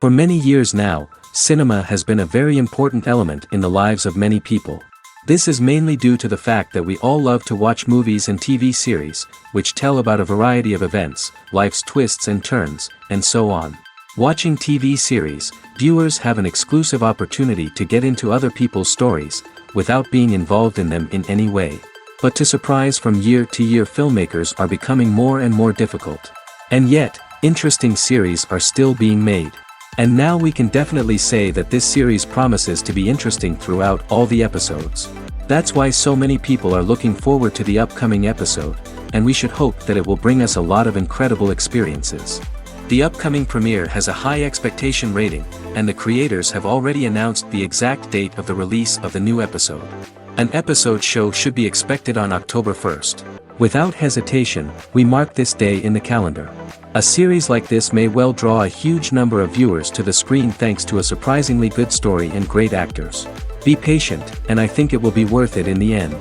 For many years now, cinema has been a very important element in the lives of many people. This is mainly due to the fact that we all love to watch movies and TV series, which tell about a variety of events, life's twists and turns, and so on. Watching TV series, viewers have an exclusive opportunity to get into other people's stories, without being involved in them in any way. But to surprise from year to year, filmmakers are becoming more and more difficult. And yet, interesting series are still being made. And now we can definitely say that this series promises to be interesting throughout all the episodes. That's why so many people are looking forward to the upcoming episode, and we should hope that it will bring us a lot of incredible experiences. The upcoming premiere has a high expectation rating, and the creators have already announced the exact date of the release of the new episode. An episode show should be expected on October 1st. Without hesitation, we mark this day in the calendar. A series like this may well draw a huge number of viewers to the screen thanks to a surprisingly good story and great actors. Be patient, and I think it will be worth it in the end.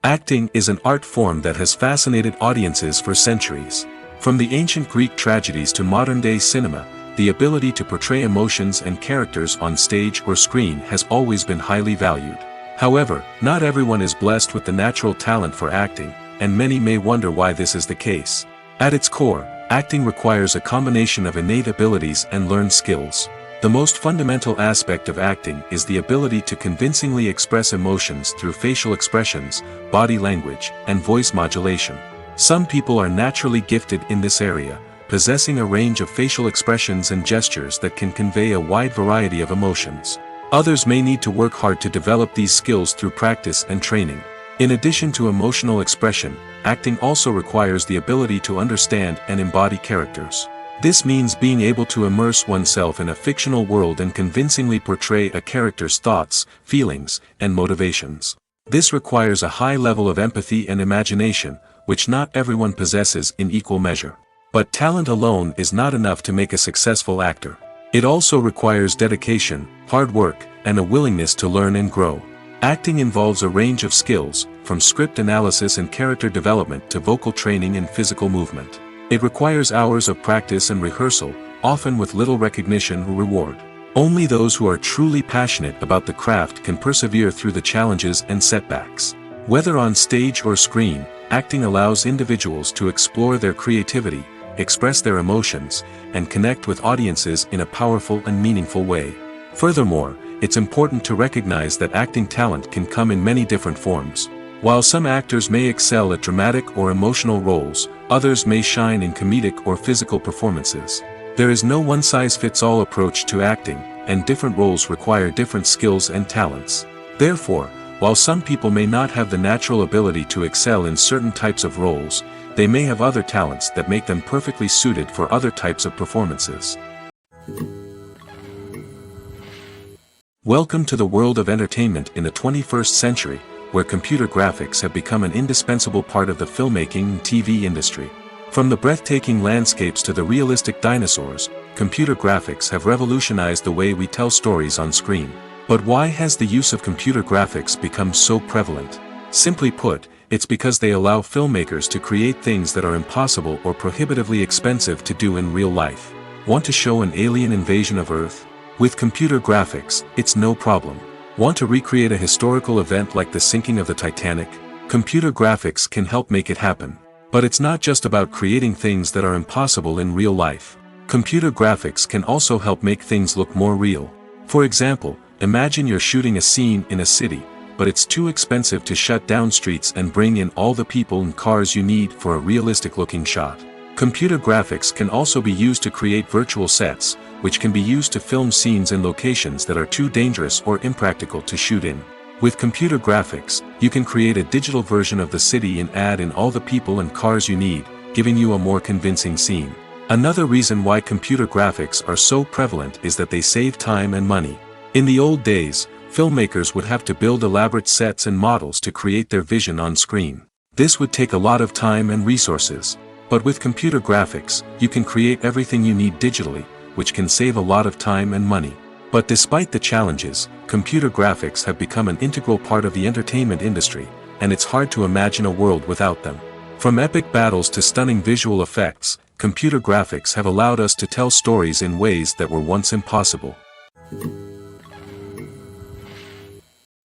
Acting is an art form that has fascinated audiences for centuries. From the ancient Greek tragedies to modern-day cinema, the ability to portray emotions and characters on stage or screen has always been highly valued. However, not everyone is blessed with the natural talent for acting, and many may wonder why this is the case. At its core, acting requires a combination of innate abilities and learned skills. The most fundamental aspect of acting is the ability to convincingly express emotions through facial expressions, body language, and voice modulation. Some people are naturally gifted in this area, possessing a range of facial expressions and gestures that can convey a wide variety of emotions. Others may need to work hard to develop these skills through practice and training. In addition to emotional expression, acting also requires the ability to understand and embody characters. This means being able to immerse oneself in a fictional world and convincingly portray a character's thoughts, feelings, and motivations. This requires a high level of empathy and imagination, which not everyone possesses in equal measure. But talent alone is not enough to make a successful actor. It also requires dedication, hard work, and a willingness to learn and grow. Acting involves a range of skills, from script analysis and character development to vocal training and physical movement. It requires hours of practice and rehearsal, often with little recognition or reward. Only those who are truly passionate about the craft can persevere through the challenges and setbacks. Whether on stage or screen, acting allows individuals to explore their creativity, express their emotions, and connect with audiences in a powerful and meaningful way. Furthermore, it's important to recognize that acting talent can come in many different forms. While some actors may excel at dramatic or emotional roles, others may shine in comedic or physical performances. There is no one-size-fits-all approach to acting, and different roles require different skills and talents. Therefore, while some people may not have the natural ability to excel in certain types of roles, they may have other talents that make them perfectly suited for other types of performances. Welcome to the world of entertainment in the 21st century, where computer graphics have become an indispensable part of the filmmaking and TV industry. From the breathtaking landscapes to the realistic dinosaurs, computer graphics have revolutionized the way we tell stories on screen. But why has the use of computer graphics become so prevalent? Simply put, it's because they allow filmmakers to create things that are impossible or prohibitively expensive to do in real life. Want to show an alien invasion of Earth? With computer graphics, it's no problem. Want to recreate a historical event like the sinking of the Titanic? Computer graphics can help make it happen. But it's not just about creating things that are impossible in real life. Computer graphics can also help make things look more real. For example, imagine you're shooting a scene in a city, but it's too expensive to shut down streets and bring in all the people and cars you need for a realistic-looking shot. Computer graphics can also be used to create virtual sets, which can be used to film scenes in locations that are too dangerous or impractical to shoot in. With computer graphics, you can create a digital version of the city and add in all the people and cars you need, giving you a more convincing scene. Another reason why computer graphics are so prevalent is that they save time and money. In the old days, filmmakers would have to build elaborate sets and models to create their vision on screen. This would take a lot of time and resources. But with computer graphics, you can create everything you need digitally, which can save a lot of time and money. But despite the challenges, computer graphics have become an integral part of the entertainment industry, and it's hard to imagine a world without them. From epic battles to stunning visual effects, computer graphics have allowed us to tell stories in ways that were once impossible.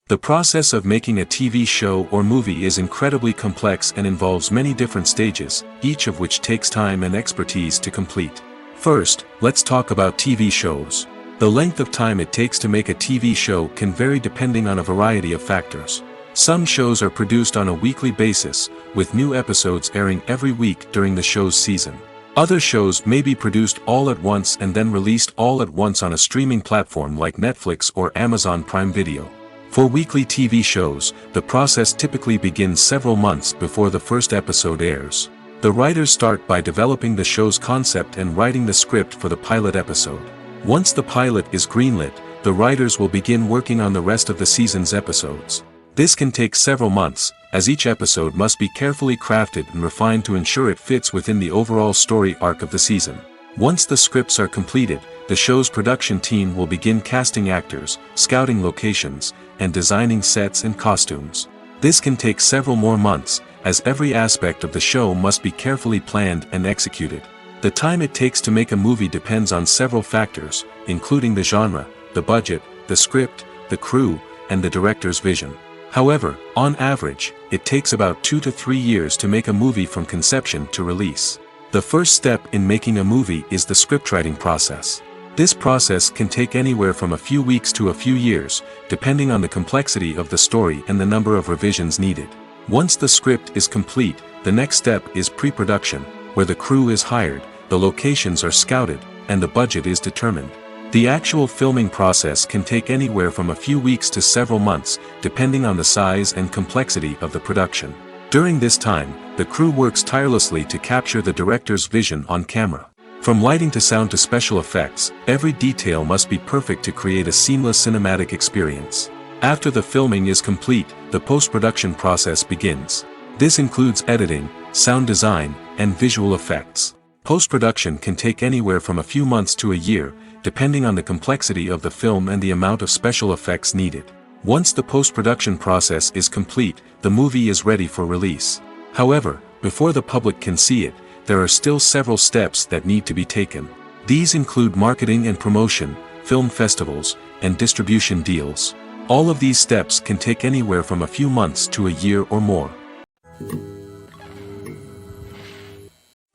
The process of making a TV show or movie is incredibly complex and involves many different stages, each of which takes time and expertise to complete. First, let's talk about TV shows. The length of time it takes to make a TV show can vary depending on a variety of factors. Some shows are produced on a weekly basis, with new episodes airing every week during the show's season. Other shows may be produced all at once and then released all at once on a streaming platform like Netflix or Amazon Prime Video. For weekly TV shows, the process typically begins several months before the first episode airs. The writers start by developing the show's concept and writing the script for the pilot episode. Once the pilot is greenlit, the writers will begin working on the rest of the season's episodes. This can take several months, as each episode must be carefully crafted and refined to ensure it fits within the overall story arc of the season. Once the scripts are completed, the show's production team will begin casting actors, scouting locations, and designing sets and costumes. This can take several more months, as every aspect of the show must be carefully planned and executed. The time it takes to make a movie depends on several factors, including the genre, the budget, the script, the crew, and the director's vision. However, on average, it takes about 2 to 3 years to make a movie from conception to release. The first step in making a movie is the scriptwriting process. This process can take anywhere from a few weeks to a few years, depending on the complexity of the story and the number of revisions needed. Once the script is complete, the next step is pre-production, where the crew is hired, the locations are scouted, and the budget is determined. The actual filming process can take anywhere from a few weeks to several months, depending on the size and complexity of the production. During this time, the crew works tirelessly to capture the director's vision on camera. From lighting to sound to special effects, every detail must be perfect to create a seamless cinematic experience. After the filming is complete, the post-production process begins. This includes editing, sound design, and visual effects. Post-production can take anywhere from a few months to a year, depending on the complexity of the film and the amount of special effects needed. Once the post-production process is complete, the movie is ready for release. However, before the public can see it, there are still several steps that need to be taken. These include marketing and promotion, film festivals, and distribution deals. All of these steps can take anywhere from a few months to a year or more.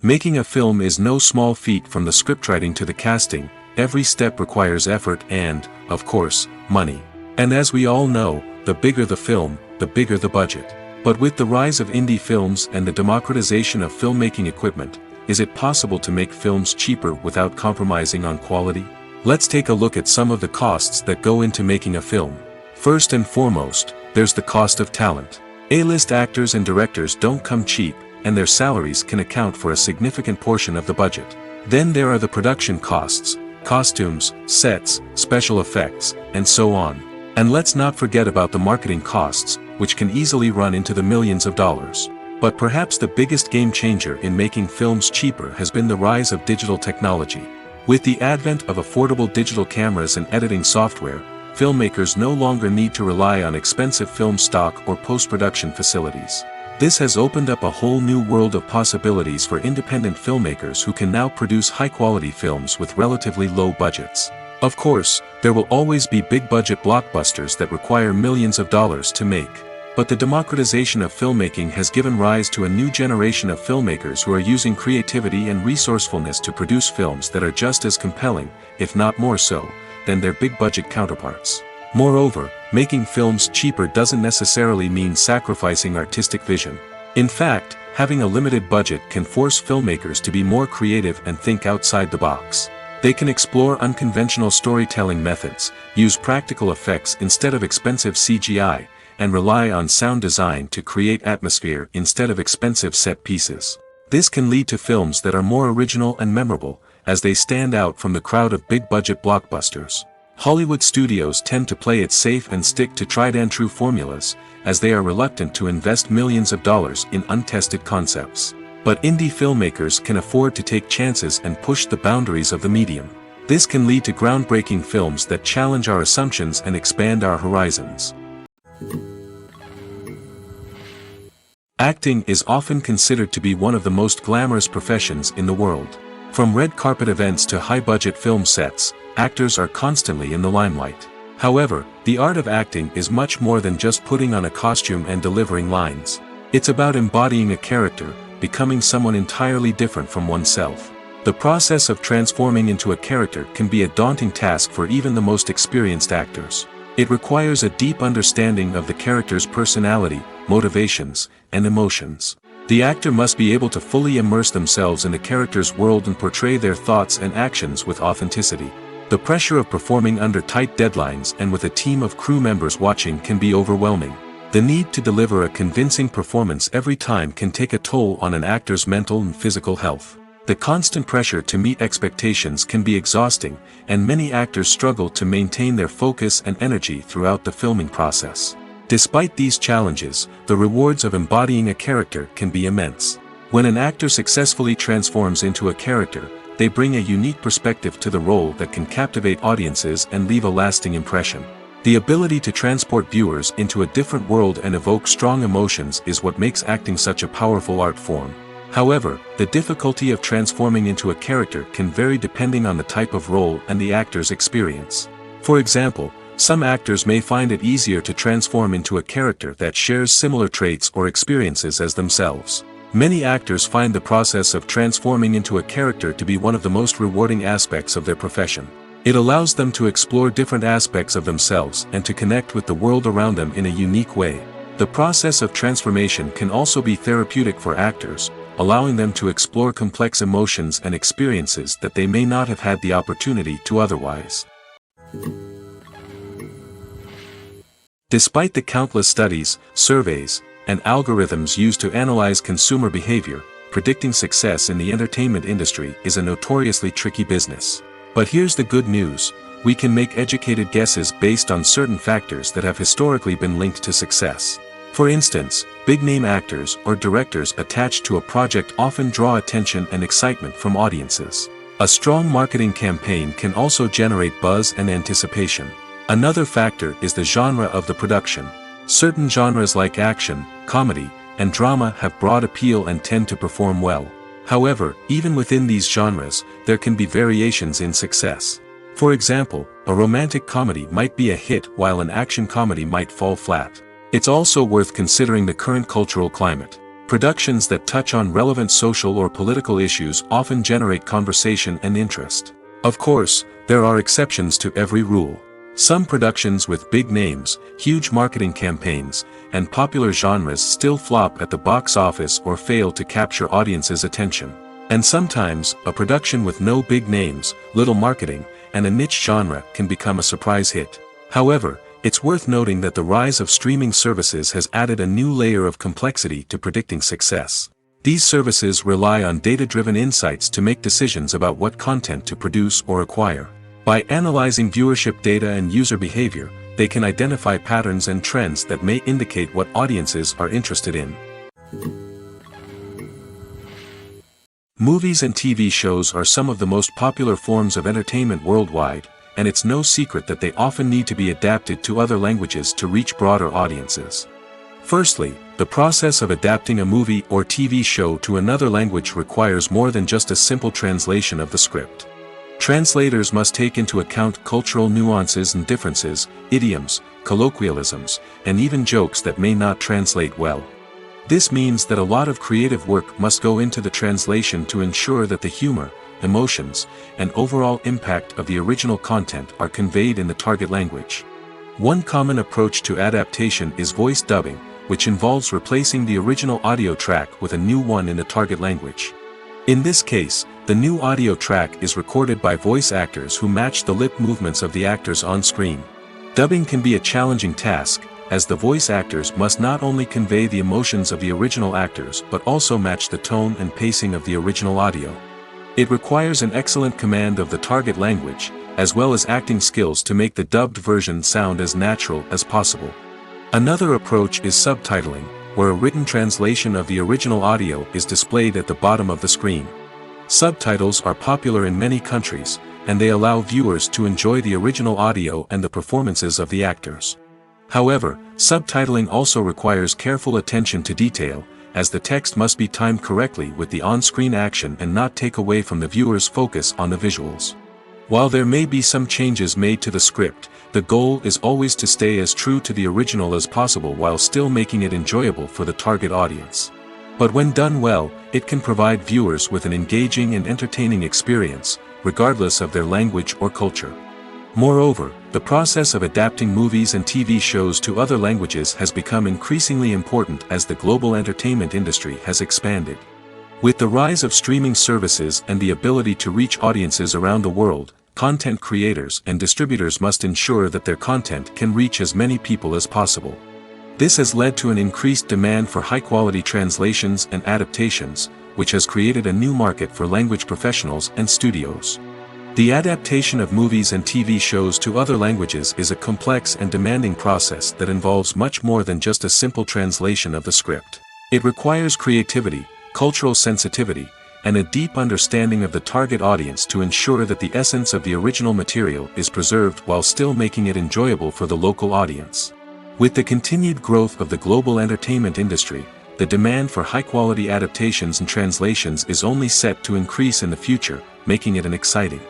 Making a film is no small feat. From the scriptwriting to the casting, every step requires effort and, of course, money. And as we all know, the bigger the film, the bigger the budget. But with the rise of indie films and the democratization of filmmaking equipment, is it possible to make films cheaper without compromising on quality? Let's take a look at some of the costs that go into making a film. First and foremost, there's the cost of talent. A-list actors and directors don't come cheap, and their salaries can account for a significant portion of the budget. Then there are the production costs, costumes, sets, special effects, and so on. And let's not forget about the marketing costs, which can easily run into the millions of dollars. But perhaps the biggest game changer in making films cheaper has been the rise of digital technology. With the advent of affordable digital cameras and editing software, filmmakers no longer need to rely on expensive film stock or post-production facilities. This has opened up a whole new world of possibilities for independent filmmakers who can now produce high-quality films with relatively low budgets. Of course, there will always be big-budget blockbusters that require millions of dollars to make. But the democratization of filmmaking has given rise to a new generation of filmmakers who are using creativity and resourcefulness to produce films that are just as compelling, if not more so, than their big-budget counterparts. Moreover, making films cheaper doesn't necessarily mean sacrificing artistic vision. In fact, having a limited budget can force filmmakers to be more creative and think outside the box. They can explore unconventional storytelling methods, use practical effects instead of expensive CGI, and rely on sound design to create atmosphere instead of expensive set pieces. This can lead to films that are more original and memorable, as they stand out from the crowd of big-budget blockbusters. Hollywood studios tend to play it safe and stick to tried-and-true formulas, as they are reluctant to invest millions of dollars in untested concepts. But indie filmmakers can afford to take chances and push the boundaries of the medium. This can lead to groundbreaking films that challenge our assumptions and expand our horizons. Acting is often considered to be one of the most glamorous professions in the world. From red carpet events to high-budget film sets, actors are constantly in the limelight. However, the art of acting is much more than just putting on a costume and delivering lines. It's about embodying a character, becoming someone entirely different from oneself. The process of transforming into a character can be a daunting task for even the most experienced actors. It requires a deep understanding of the character's personality, motivations, and emotions. The actor must be able to fully immerse themselves in the character's world and portray their thoughts and actions with authenticity. The pressure of performing under tight deadlines and with a team of crew members watching can be overwhelming. The need to deliver a convincing performance every time can take a toll on an actor's mental and physical health. The constant pressure to meet expectations can be exhausting, and many actors struggle to maintain their focus and energy throughout the filming process. Despite these challenges, the rewards of embodying a character can be immense. When an actor successfully transforms into a character, they bring a unique perspective to the role that can captivate audiences and leave a lasting impression. The ability to transport viewers into a different world and evoke strong emotions is what makes acting such a powerful art form. However, the difficulty of transforming into a character can vary depending on the type of role and the actor's experience. For example, some actors may find it easier to transform into a character that shares similar traits or experiences as themselves. Many actors find the process of transforming into a character to be one of the most rewarding aspects of their profession. It allows them to explore different aspects of themselves and to connect with the world around them in a unique way. The process of transformation can also be therapeutic for actors, allowing them to explore complex emotions and experiences that they may not have had the opportunity to otherwise. Despite the countless studies, surveys, and algorithms used to analyze consumer behavior, predicting success in the entertainment industry is a notoriously tricky business. But here's the good news: we can make educated guesses based on certain factors that have historically been linked to success. For instance, big-name actors or directors attached to a project often draw attention and excitement from audiences. A strong marketing campaign can also generate buzz and anticipation. Another factor is the genre of the production. Certain genres like action, comedy, and drama have broad appeal and tend to perform well. However, even within these genres, there can be variations in success. For example, a romantic comedy might be a hit while an action comedy might fall flat. It's also worth considering the current cultural climate. Productions that touch on relevant social or political issues often generate conversation and interest. Of course, there are exceptions to every rule. Some productions with big names, huge marketing campaigns, and popular genres still flop at the box office or fail to capture audiences' attention. And sometimes, a production with no big names, little marketing, and a niche genre can become a surprise hit. However, it's worth noting that the rise of streaming services has added a new layer of complexity to predicting success. These services rely on data-driven insights to make decisions about what content to produce or acquire. By analyzing viewership data and user behavior, they can identify patterns and trends that may indicate what audiences are interested in. Movies and TV shows are some of the most popular forms of entertainment worldwide, and it's no secret that they often need to be adapted to other languages to reach broader audiences. Firstly, the process of adapting a movie or TV show to another language requires more than just a simple translation of the script. Translators must take into account cultural nuances and differences, idioms, colloquialisms, and even jokes that may not translate well. This means that a lot of creative work must go into the translation to ensure that the humor, emotions, and overall impact of the original content are conveyed in the target language. One common approach to adaptation is voice dubbing, which involves replacing the original audio track with a new one in the target language. In this case, the new audio track is recorded by voice actors who match the lip movements of the actors on screen. Dubbing can be a challenging task, as the voice actors must not only convey the emotions of the original actors but also match the tone and pacing of the original audio. It requires an excellent command of the target language, as well as acting skills to make the dubbed version sound as natural as possible. Another approach is subtitling, where a written translation of the original audio is displayed at the bottom of the screen. Subtitles are popular in many countries, and they allow viewers to enjoy the original audio and the performances of the actors. However, subtitling also requires careful attention to detail, as the text must be timed correctly with the on-screen action and not take away from the viewer's focus on the visuals. While there may be some changes made to the script, the goal is always to stay as true to the original as possible while still making it enjoyable for the target audience. But when done well, it can provide viewers with an engaging and entertaining experience, regardless of their language or culture. Moreover, the process of adapting movies and TV shows to other languages has become increasingly important as the global entertainment industry has expanded. With the rise of streaming services and the ability to reach audiences around the world, content creators and distributors must ensure that their content can reach as many people as possible. This has led to an increased demand for high-quality translations and adaptations, which has created a new market for language professionals and studios. The adaptation of movies and TV shows to other languages is a complex and demanding process that involves much more than just a simple translation of the script. It requires creativity, cultural sensitivity, and a deep understanding of the target audience to ensure that the essence of the original material is preserved while still making it enjoyable for the local audience. With the continued growth of the global entertainment industry, the demand for high-quality adaptations and translations is only set to increase in the future, making it an exciting.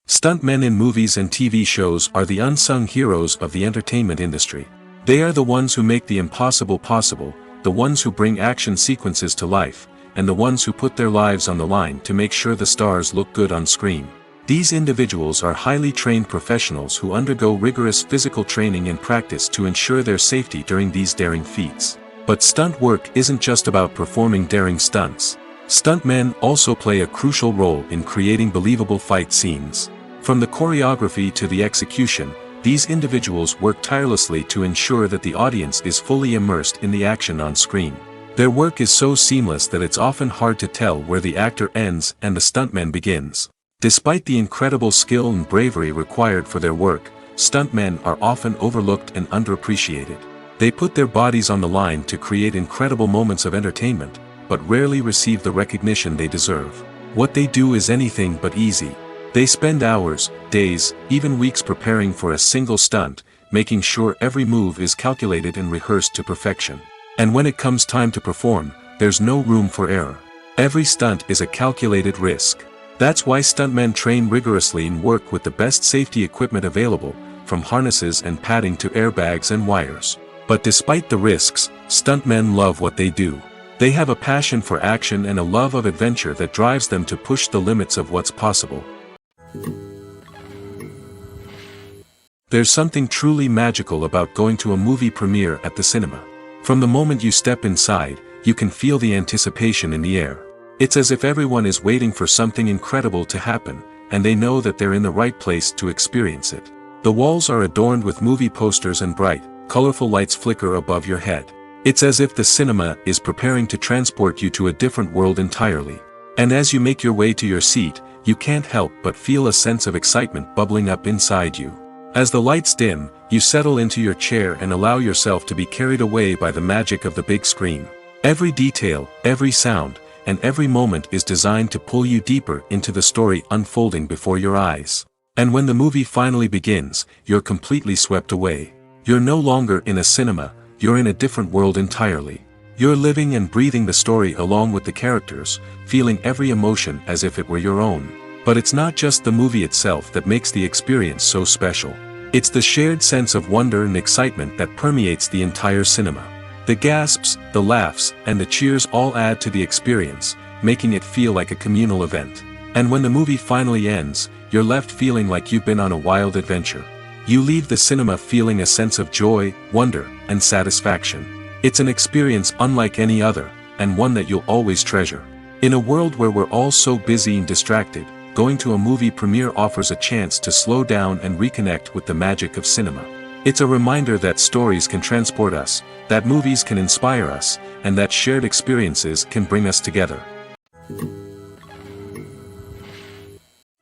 Stuntmen in movies and TV shows are the unsung heroes of the entertainment industry. They are the ones who make the impossible possible, the ones who bring action sequences to life, and the ones who put their lives on the line to make sure the stars look good on screen. These individuals are highly trained professionals who undergo rigorous physical training and practice to ensure their safety during these daring feats. But stunt work isn't just about performing daring stunts. Stuntmen also play a crucial role in creating believable fight scenes. From the choreography to the execution, these individuals work tirelessly to ensure that the audience is fully immersed in the action on screen. Their work is so seamless that it's often hard to tell where the actor ends and the stuntman begins. Despite the incredible skill and bravery required for their work, stuntmen are often overlooked and underappreciated. They put their bodies on the line to create incredible moments of entertainment, but rarely receive the recognition they deserve. What they do is anything but easy. They spend hours, days, even weeks preparing for a single stunt, making sure every move is calculated and rehearsed to perfection. And when it comes time to perform, there's no room for error. Every stunt is a calculated risk. That's why stuntmen train rigorously and work with the best safety equipment available, from harnesses and padding to airbags and wires. But despite the risks, stuntmen love what they do. They have a passion for action and a love of adventure that drives them to push the limits of what's possible. There's something truly magical about going to a movie premiere at the cinema. From the moment you step inside, you can feel the anticipation in the air. It's as if everyone is waiting for something incredible to happen, and they know that they're in the right place to experience it. The walls are adorned with movie posters and bright, colorful lights flicker above your head. It's as if the cinema is preparing to transport you to a different world entirely. And as you make your way to your seat, you can't help but feel a sense of excitement bubbling up inside you. As the lights dim, you settle into your chair and allow yourself to be carried away by the magic of the big screen. Every detail, every sound, and every moment is designed to pull you deeper into the story unfolding before your eyes. And when the movie finally begins, you're completely swept away. You're no longer in a cinema, you're in a different world entirely. You're living and breathing the story along with the characters, feeling every emotion as if it were your own. But it's not just the movie itself that makes the experience so special. It's the shared sense of wonder and excitement that permeates the entire cinema. The gasps, the laughs, and the cheers all add to the experience, making it feel like a communal event. And when the movie finally ends, you're left feeling like you've been on a wild adventure. You leave the cinema feeling a sense of joy, wonder, and satisfaction. It's an experience unlike any other, and one that you'll always treasure. In a world where we're all so busy and distracted, going to a movie premiere offers a chance to slow down and reconnect with the magic of cinema. It's a reminder that stories can transport us, that movies can inspire us, and that shared experiences can bring us together.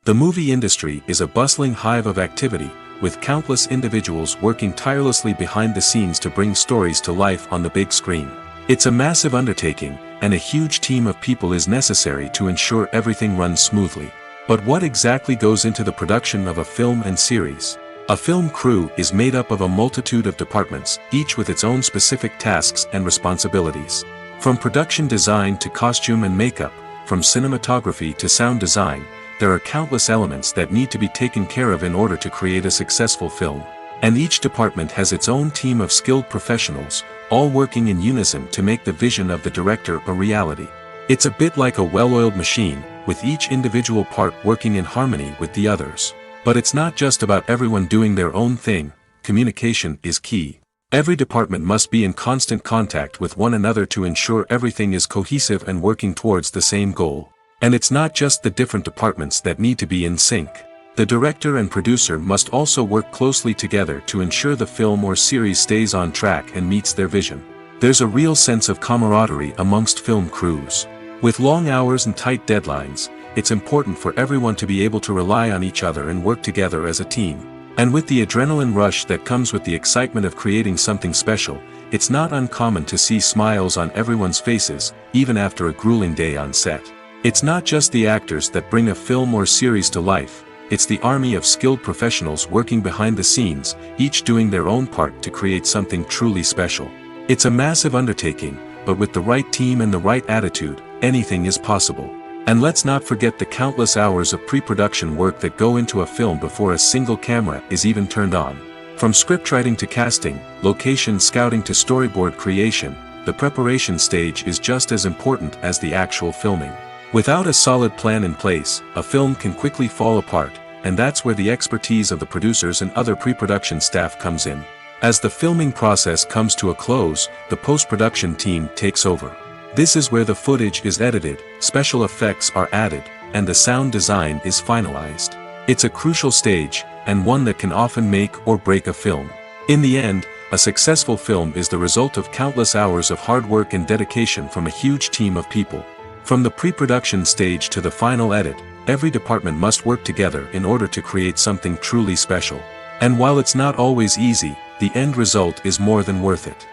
The movie industry is a bustling hive of activity, with countless individuals working tirelessly behind the scenes to bring stories to life on the big screen. It's a massive undertaking, and a huge team of people is necessary to ensure everything runs smoothly. But what exactly goes into the production of a film and series? A film crew is made up of a multitude of departments, each with its own specific tasks and responsibilities. From production design to costume and makeup, from cinematography to sound design, there are countless elements that need to be taken care of in order to create a successful film. And each department has its own team of skilled professionals, all working in unison to make the vision of the director a reality. It's a bit like a well-oiled machine, with each individual part working in harmony with the others. But it's not just about everyone doing their own thing, communication is key. Every department must be in constant contact with one another to ensure everything is cohesive and working towards the same goal. And it's not just the different departments that need to be in sync. The director and producer must also work closely together to ensure the film or series stays on track and meets their vision. There's a real sense of camaraderie amongst film crews. With long hours and tight deadlines, it's important for everyone to be able to rely on each other and work together as a team. And with the adrenaline rush that comes with the excitement of creating something special, it's not uncommon to see smiles on everyone's faces, even after a grueling day on set. It's not just the actors that bring a film or series to life, it's the army of skilled professionals working behind the scenes, each doing their own part to create something truly special. It's a massive undertaking, but with the right team and the right attitude, anything is possible. And let's not forget the countless hours of pre-production work that go into a film before a single camera is even turned on. From scriptwriting to casting, location scouting to storyboard creation, the preparation stage is just as important as the actual filming. Without a solid plan in place, a film can quickly fall apart, and that's where the expertise of the producers and other pre-production staff comes in. As the filming process comes to a close, the post-production team takes over. This is where the footage is edited, special effects are added, and the sound design is finalized. It's a crucial stage, and one that can often make or break a film. In the end, a successful film is the result of countless hours of hard work and dedication from a huge team of people. From the pre-production stage to the final edit, every department must work together in order to create something truly special. And while it's not always easy, the end result is more than worth it.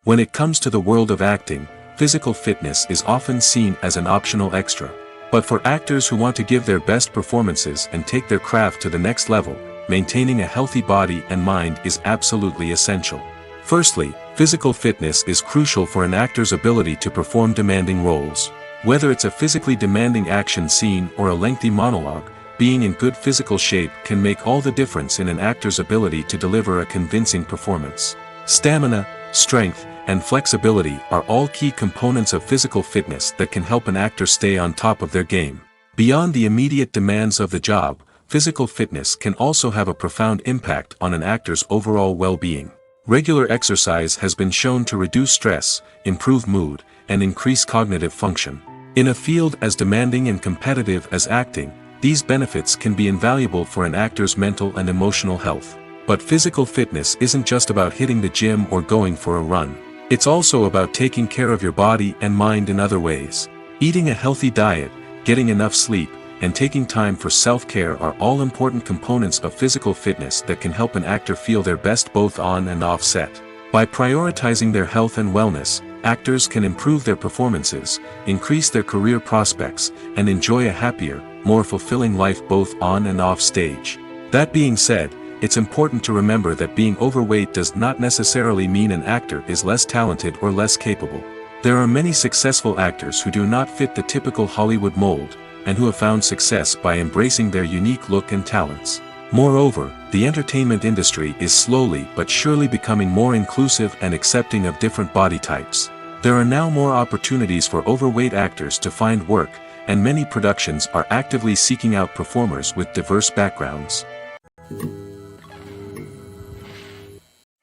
When it comes to the world of acting, physical fitness is often seen as an optional extra. But for actors who want to give their best performances and take their craft to the next level, maintaining a healthy body and mind is absolutely essential. Firstly, physical fitness is crucial for an actor's ability to perform demanding roles. Whether it's a physically demanding action scene or a lengthy monologue, being in good physical shape can make all the difference in an actor's ability to deliver a convincing performance. Stamina, strength, and flexibility are all key components of physical fitness that can help an actor stay on top of their game. Beyond the immediate demands of the job, physical fitness can also have a profound impact on an actor's overall well-being. Regular exercise has been shown to reduce stress, improve mood, and increase cognitive function. In a field as demanding and competitive as acting, these benefits can be invaluable for an actor's mental and emotional health. But physical fitness isn't just about hitting the gym or going for a run. It's also about taking care of your body and mind in other ways. Eating a healthy diet, getting enough sleep, and taking time for self-care are all important components of physical fitness that can help an actor feel their best both on and off set. By prioritizing their health and wellness, actors can improve their performances, increase their career prospects, and enjoy a happier, more fulfilling life both on and off stage. That being said, it's important to remember that being overweight does not necessarily mean an actor is less talented or less capable. There are many successful actors who do not fit the typical Hollywood mold, and who have found success by embracing their unique look and talents. Moreover, the entertainment industry is slowly but surely becoming more inclusive and accepting of different body types. There are now more opportunities for overweight actors to find work, and many productions are actively seeking out performers with diverse backgrounds.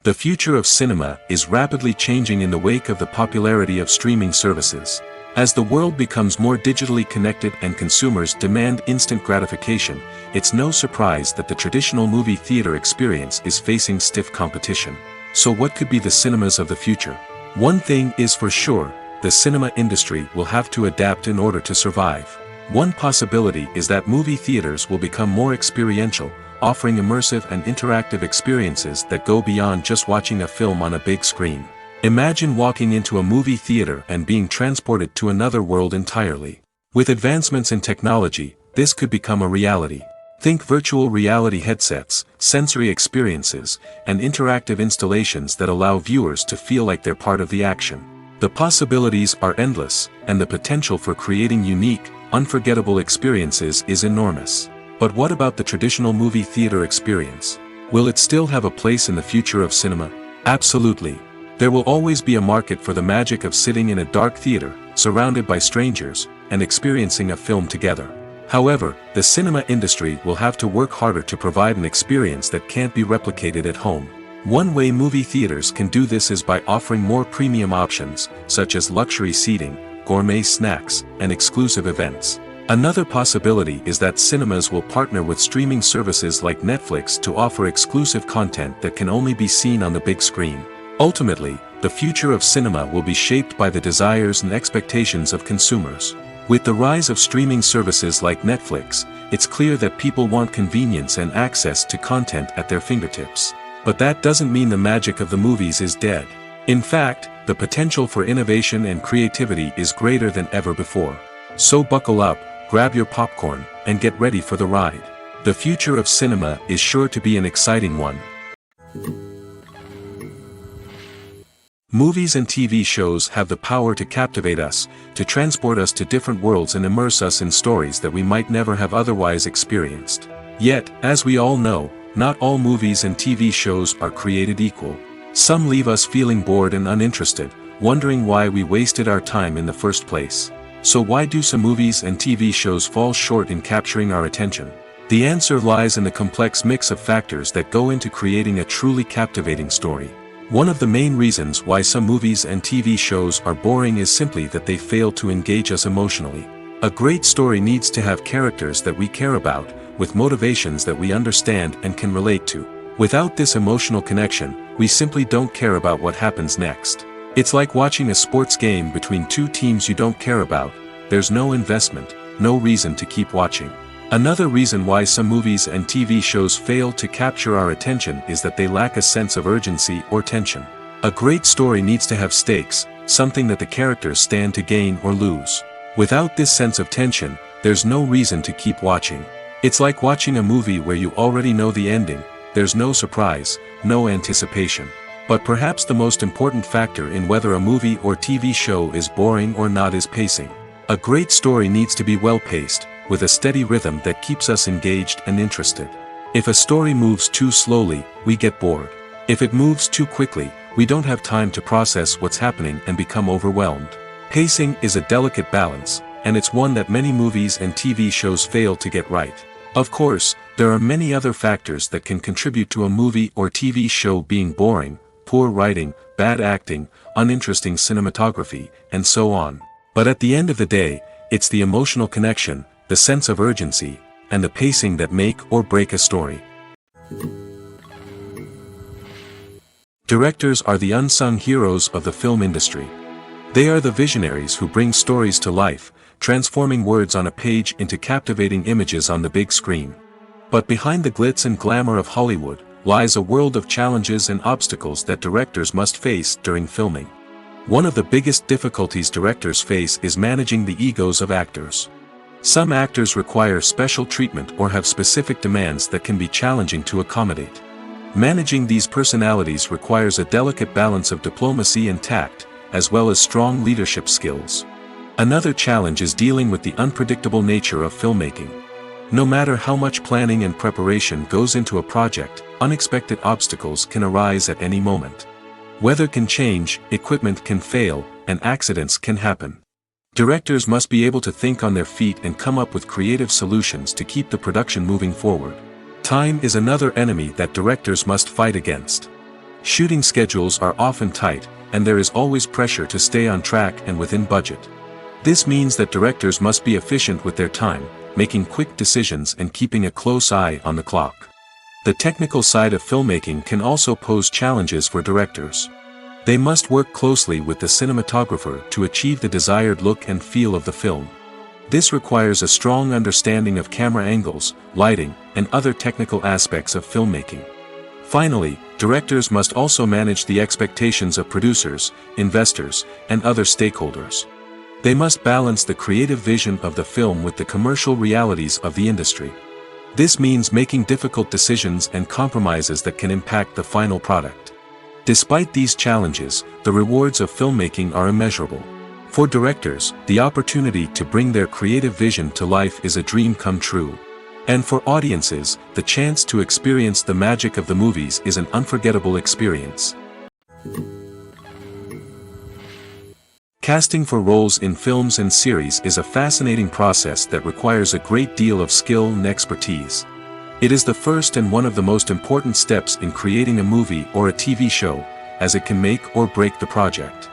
The future of cinema is rapidly changing in the wake of the popularity of streaming services. As the world becomes more digitally connected and consumers demand instant gratification, it's no surprise that the traditional movie theater experience is facing stiff competition. So what could be the cinemas of the future? One thing is for sure, the cinema industry will have to adapt in order to survive. One possibility is that movie theaters will become more experiential, offering immersive and interactive experiences that go beyond just watching a film on a big screen. Imagine walking into a movie theater and being transported to another world entirely. With advancements in technology, this could become a reality. Think virtual reality headsets, sensory experiences, and interactive installations that allow viewers to feel like they're part of the action. The possibilities are endless, and the potential for creating unique, unforgettable experiences is enormous. But what about the traditional movie theater experience? Will it still have a place in the future of cinema? Absolutely. There will always be a market for the magic of sitting in a dark theater, surrounded by strangers, and experiencing a film together. However, the cinema industry will have to work harder to provide an experience that can't be replicated at home. One way movie theaters can do this is by offering more premium options, such as luxury seating, gourmet snacks, and exclusive events. Another possibility is that cinemas will partner with streaming services like Netflix to offer exclusive content that can only be seen on the big screen. Ultimately, the future of cinema will be shaped by the desires and expectations of consumers. With the rise of streaming services like Netflix, it's clear that people want convenience and access to content at their fingertips. But that doesn't mean the magic of the movies is dead. In fact, the potential for innovation and creativity is greater than ever before. So buckle up, grab your popcorn, and get ready for the ride. The future of cinema is sure to be an exciting one. Movies and TV shows have the power to captivate us, to transport us to different worlds and immerse us in stories that we might never have otherwise experienced. Yet, as we all know, not all movies and TV shows are created equal. Some leave us feeling bored and uninterested, wondering why we wasted our time in the first place. So why do some movies and TV shows fall short in capturing our attention? The answer lies in the complex mix of factors that go into creating a truly captivating story. One of the main reasons why some movies and TV shows are boring is simply that they fail to engage us emotionally. A great story needs to have characters that we care about, with motivations that we understand and can relate to. Without this emotional connection, we simply don't care about what happens next. It's like watching a sports game between two teams you don't care about. There's no investment, no reason to keep watching. Another reason why some movies and TV shows fail to capture our attention is that they lack a sense of urgency or tension. A great story needs to have stakes, something that the characters stand to gain or lose. Without this sense of tension, there's no reason to keep watching. It's like watching a movie where you already know the ending, there's no surprise, no anticipation. But perhaps the most important factor in whether a movie or TV show is boring or not is pacing. A great story needs to be well-paced, with a steady rhythm that keeps us engaged and interested. If a story moves too slowly, we get bored. If it moves too quickly, we don't have time to process what's happening and become overwhelmed. Pacing is a delicate balance, and it's one that many movies and TV shows fail to get right. Of course, there are many other factors that can contribute to a movie or TV show being boring: poor writing, bad acting, uninteresting cinematography, and so on. But at the end of the day, it's the emotional connection, the sense of urgency, and the pacing that make or break a story. Directors are the unsung heroes of the film industry. They are the visionaries who bring stories to life, transforming words on a page into captivating images on the big screen. But behind the glitz and glamour of Hollywood lies a world of challenges and obstacles that directors must face during filming. One of the biggest difficulties directors face is managing the egos of actors. Some actors require special treatment or have specific demands that can be challenging to accommodate. Managing these personalities requires a delicate balance of diplomacy and tact, as well as strong leadership skills. Another challenge is dealing with the unpredictable nature of filmmaking. No matter how much planning and preparation goes into a project, unexpected obstacles can arise at any moment. Weather can change, equipment can fail, and accidents can happen. Directors must be able to think on their feet and come up with creative solutions to keep the production moving forward. Time is another enemy that directors must fight against. Shooting schedules are often tight, and there is always pressure to stay on track and within budget. This means that directors must be efficient with their time, making quick decisions and keeping a close eye on the clock. The technical side of filmmaking can also pose challenges for directors. They must work closely with the cinematographer to achieve the desired look and feel of the film. This requires a strong understanding of camera angles, lighting, and other technical aspects of filmmaking. Finally, directors must also manage the expectations of producers, investors, and other stakeholders. They must balance the creative vision of the film with the commercial realities of the industry. This means making difficult decisions and compromises that can impact the final product. Despite these challenges, the rewards of filmmaking are immeasurable. For directors, the opportunity to bring their creative vision to life is a dream come true. And for audiences, the chance to experience the magic of the movies is an unforgettable experience. Casting for roles in films and series is a fascinating process that requires a great deal of skill and expertise. It is the first and one of the most important steps in creating a movie or a TV show, as it can make or break the project.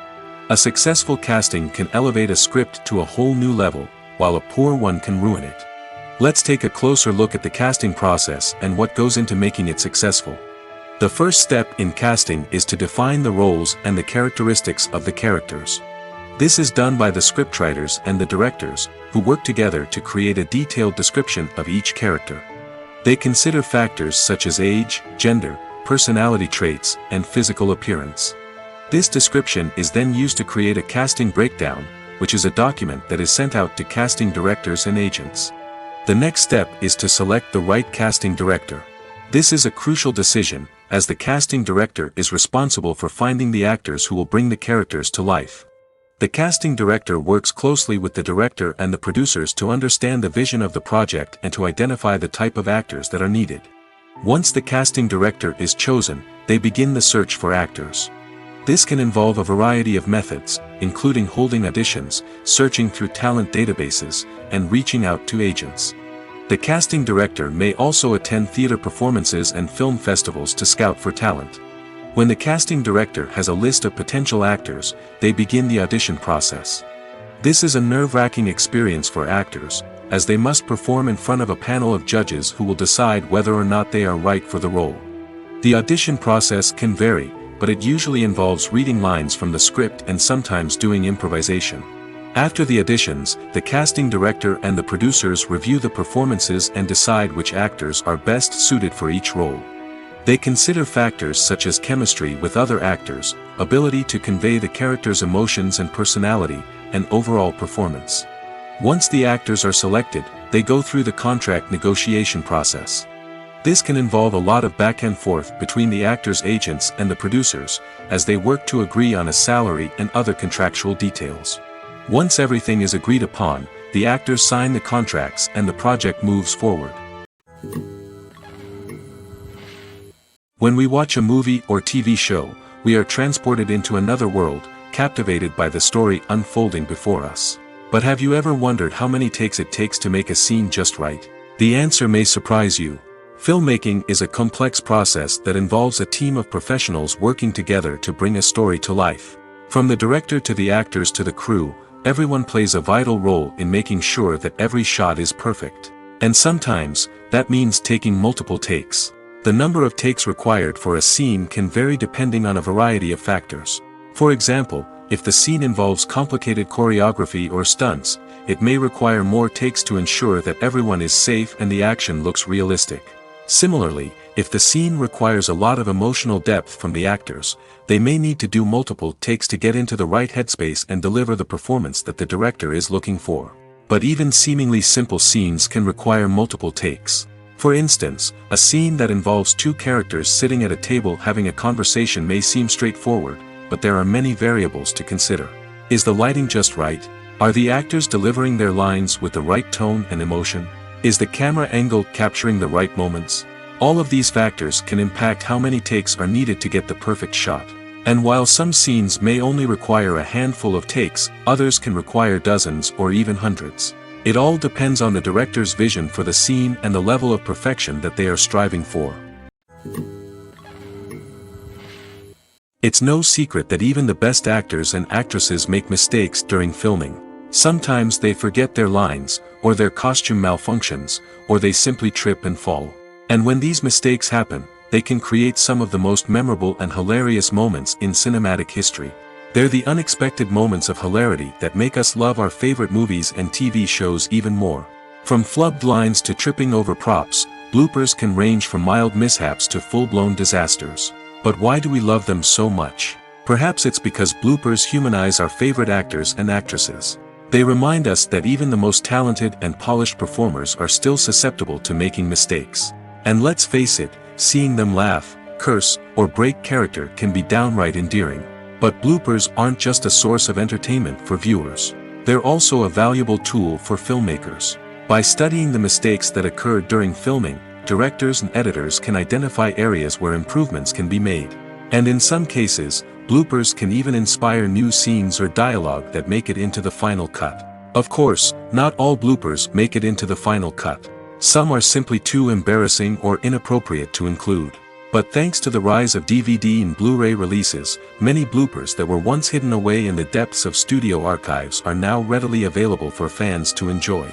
A successful casting can elevate a script to a whole new level, while a poor one can ruin it. Let's take a closer look at the casting process and what goes into making it successful. The first step in casting is to define the roles and the characteristics of the characters. This is done by the scriptwriters and the directors, who work together to create a detailed description of each character. They consider factors such as age, gender, personality traits, and physical appearance. This description is then used to create a casting breakdown, which is a document that is sent out to casting directors and agents. The next step is to select the right casting director. This is a crucial decision, as the casting director is responsible for finding the actors who will bring the characters to life. The casting director works closely with the director and the producers to understand the vision of the project and to identify the type of actors that are needed. Once the casting director is chosen, they begin the search for actors. This can involve a variety of methods, including holding auditions, searching through talent databases, and reaching out to agents. The casting director may also attend theater performances and film festivals to scout for talent. When the casting director has a list of potential actors, they begin the audition process. This is a nerve-wracking experience for actors, as they must perform in front of a panel of judges who will decide whether or not they are right for the role. The audition process can vary, but it usually involves reading lines from the script and sometimes doing improvisation. After the auditions, the casting director and the producers review the performances and decide which actors are best suited for each role. They consider factors such as chemistry with other actors, ability to convey the character's emotions and personality, and overall performance. Once the actors are selected, they go through the contract negotiation process. This can involve a lot of back and forth between the actors' agents and the producers, as they work to agree on a salary and other contractual details. Once everything is agreed upon, the actors sign the contracts and the project moves forward. When we watch a movie or TV show, we are transported into another world, captivated by the story unfolding before us. But have you ever wondered how many takes it takes to make a scene just right? The answer may surprise you. Filmmaking is a complex process that involves a team of professionals working together to bring a story to life. From the director to the actors to the crew, everyone plays a vital role in making sure that every shot is perfect. And sometimes, that means taking multiple takes. The number of takes required for a scene can vary depending on a variety of factors. For example, if the scene involves complicated choreography or stunts, it may require more takes to ensure that everyone is safe and the action looks realistic. Similarly, if the scene requires a lot of emotional depth from the actors, they may need to do multiple takes to get into the right headspace and deliver the performance that the director is looking for. But even seemingly simple scenes can require multiple takes. For instance, a scene that involves two characters sitting at a table having a conversation may seem straightforward, but there are many variables to consider. Is the lighting just right? Are the actors delivering their lines with the right tone and emotion? Is the camera angle capturing the right moments? All of these factors can impact how many takes are needed to get the perfect shot. And while some scenes may only require a handful of takes, others can require dozens or even hundreds. It all depends on the director's vision for the scene and the level of perfection that they are striving for. It's no secret that even the best actors and actresses make mistakes during filming. Sometimes they forget their lines, or their costume malfunctions, or they simply trip and fall. And when these mistakes happen, they can create some of the most memorable and hilarious moments in cinematic history. They're the unexpected moments of hilarity that make us love our favorite movies and TV shows even more. From flubbed lines to tripping over props, bloopers can range from mild mishaps to full-blown disasters. But why do we love them so much? Perhaps it's because bloopers humanize our favorite actors and actresses. They remind us that even the most talented and polished performers are still susceptible to making mistakes. And let's face it, seeing them laugh, curse, or break character can be downright endearing. But bloopers aren't just a source of entertainment for viewers. They're also a valuable tool for filmmakers. By studying the mistakes that occur during filming, directors and editors can identify areas where improvements can be made. And in some cases, bloopers can even inspire new scenes or dialogue that make it into the final cut. Of course, not all bloopers make it into the final cut. Some are simply too embarrassing or inappropriate to include. But thanks to the rise of DVD and Blu-ray releases, many bloopers that were once hidden away in the depths of studio archives are now readily available for fans to enjoy.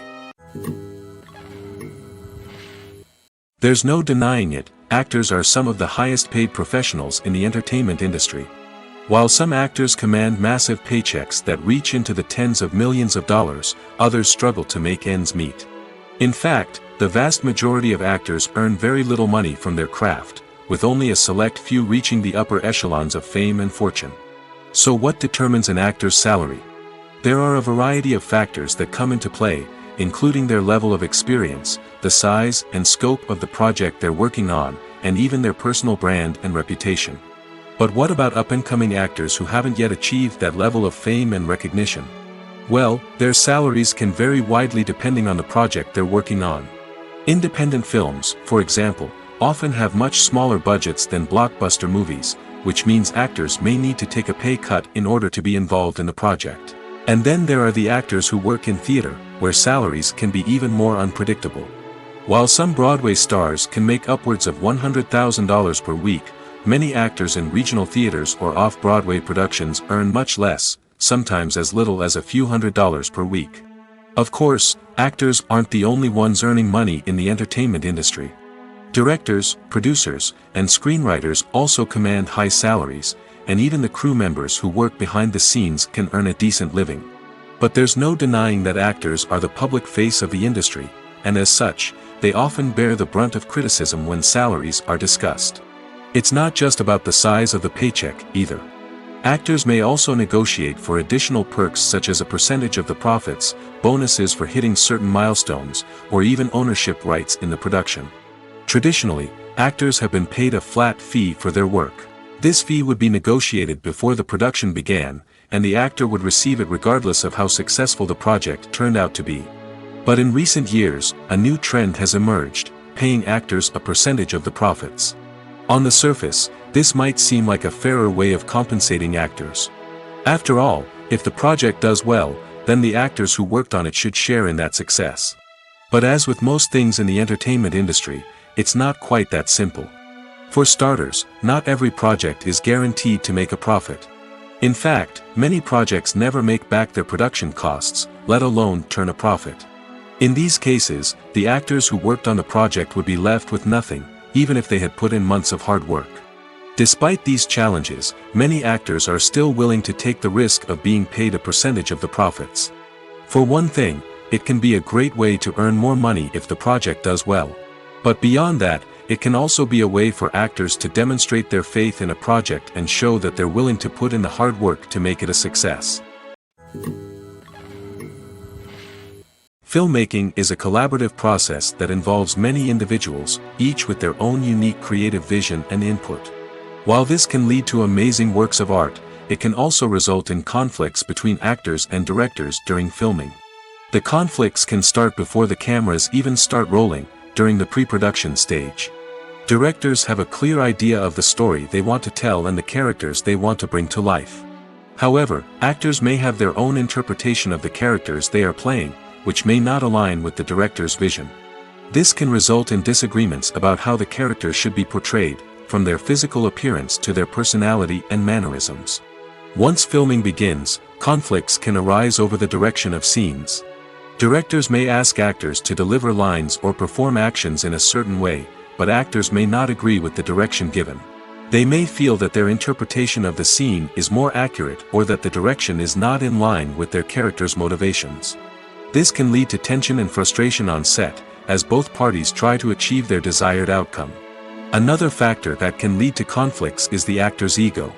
There's no denying it, actors are some of the highest paid professionals in the entertainment industry. While some actors command massive paychecks that reach into the tens of millions of dollars, others struggle to make ends meet. In fact, the vast majority of actors earn very little money from their craft, with only a select few reaching the upper echelons of fame and fortune. So what determines an actor's salary? There are a variety of factors that come into play, including their level of experience, the size and scope of the project they're working on, and even their personal brand and reputation. But what about up-and-coming actors who haven't yet achieved that level of fame and recognition? Well, their salaries can vary widely depending on the project they're working on. Independent films, for example, often have much smaller budgets than blockbuster movies, which means actors may need to take a pay cut in order to be involved in the project. And then there are the actors who work in theater, where salaries can be even more unpredictable. While some Broadway stars can make upwards of $100,000 per week, many actors in regional theaters or off-Broadway productions earn much less, sometimes as little as a few $100s per week. Of course, actors aren't the only ones earning money in the entertainment industry. Directors, producers, and screenwriters also command high salaries, and even the crew members who work behind the scenes can earn a decent living. But there's no denying that actors are the public face of the industry, and as such, they often bear the brunt of criticism when salaries are discussed. It's not just about the size of the paycheck, either. Actors may also negotiate for additional perks such as a percentage of the profits, bonuses for hitting certain milestones, or even ownership rights in the production. Traditionally, actors have been paid a flat fee for their work. This fee would be negotiated before the production began, and the actor would receive it regardless of how successful the project turned out to be. But in recent years, a new trend has emerged, paying actors a percentage of the profits. On the surface, this might seem like a fairer way of compensating actors. After all, if the project does well, then the actors who worked on it should share in that success. But as with most things in the entertainment industry, it's not quite that simple. For starters, not every project is guaranteed to make a profit. In fact, many projects never make back their production costs, let alone turn a profit. In these cases, the actors who worked on the project would be left with nothing, even if they had put in months of hard work. Despite these challenges, many actors are still willing to take the risk of being paid a percentage of the profits. For one thing, it can be a great way to earn more money if the project does well. But beyond that, it can also be a way for actors to demonstrate their faith in a project and show that they're willing to put in the hard work to make it a success. Filmmaking is a collaborative process that involves many individuals, each with their own unique creative vision and input. While this can lead to amazing works of art, it can also result in conflicts between actors and directors during filming. The conflicts can start before the cameras even start rolling, during the pre-production stage. Directors have a clear idea of the story they want to tell and the characters they want to bring to life. However, actors may have their own interpretation of the characters they are playing, which may not align with the director's vision. This can result in disagreements about how the characters should be portrayed, from their physical appearance to their personality and mannerisms. Once filming begins, conflicts can arise over the direction of scenes. Directors may ask actors to deliver lines or perform actions in a certain way, but actors may not agree with the direction given. They may feel that their interpretation of the scene is more accurate or that the direction is not in line with their character's motivations. This can lead to tension and frustration on set, as both parties try to achieve their desired outcome. Another factor that can lead to conflicts is the actor's ego.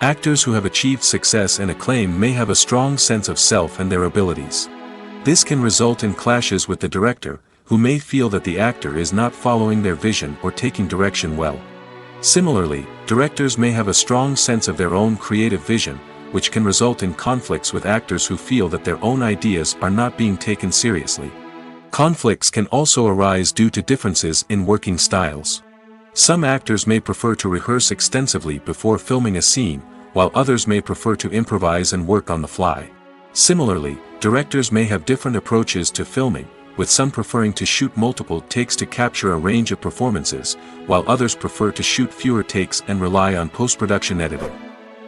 Actors who have achieved success and acclaim may have a strong sense of self and their abilities. This can result in clashes with the director, who may feel that the actor is not following their vision or taking direction well. Similarly, directors may have a strong sense of their own creative vision, which can result in conflicts with actors who feel that their own ideas are not being taken seriously. Conflicts can also arise due to differences in working styles. Some actors may prefer to rehearse extensively before filming a scene, while others may prefer to improvise and work on the fly. Similarly, directors may have different approaches to filming, with some preferring to shoot multiple takes to capture a range of performances, while others prefer to shoot fewer takes and rely on post-production editing.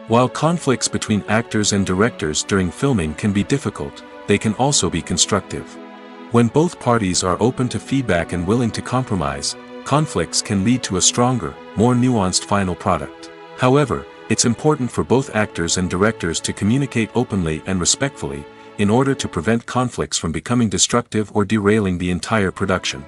While conflicts between actors and directors during filming can be difficult, they can also be constructive. When both parties are open to feedback and willing to compromise, conflicts can lead to a stronger, more nuanced final product. However, it's important for both actors and directors to communicate openly and respectfully, in order to prevent conflicts from becoming destructive or derailing the entire production.